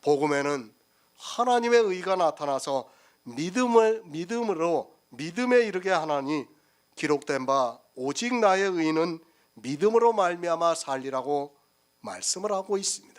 S1: 복음에는 하나님의 의가 나타나서 믿음으로 믿음에 이르게 하나니 기록된 바 오직 나의 의인은 믿음으로 말미암아 살리라고 말씀을 하고 있습니다.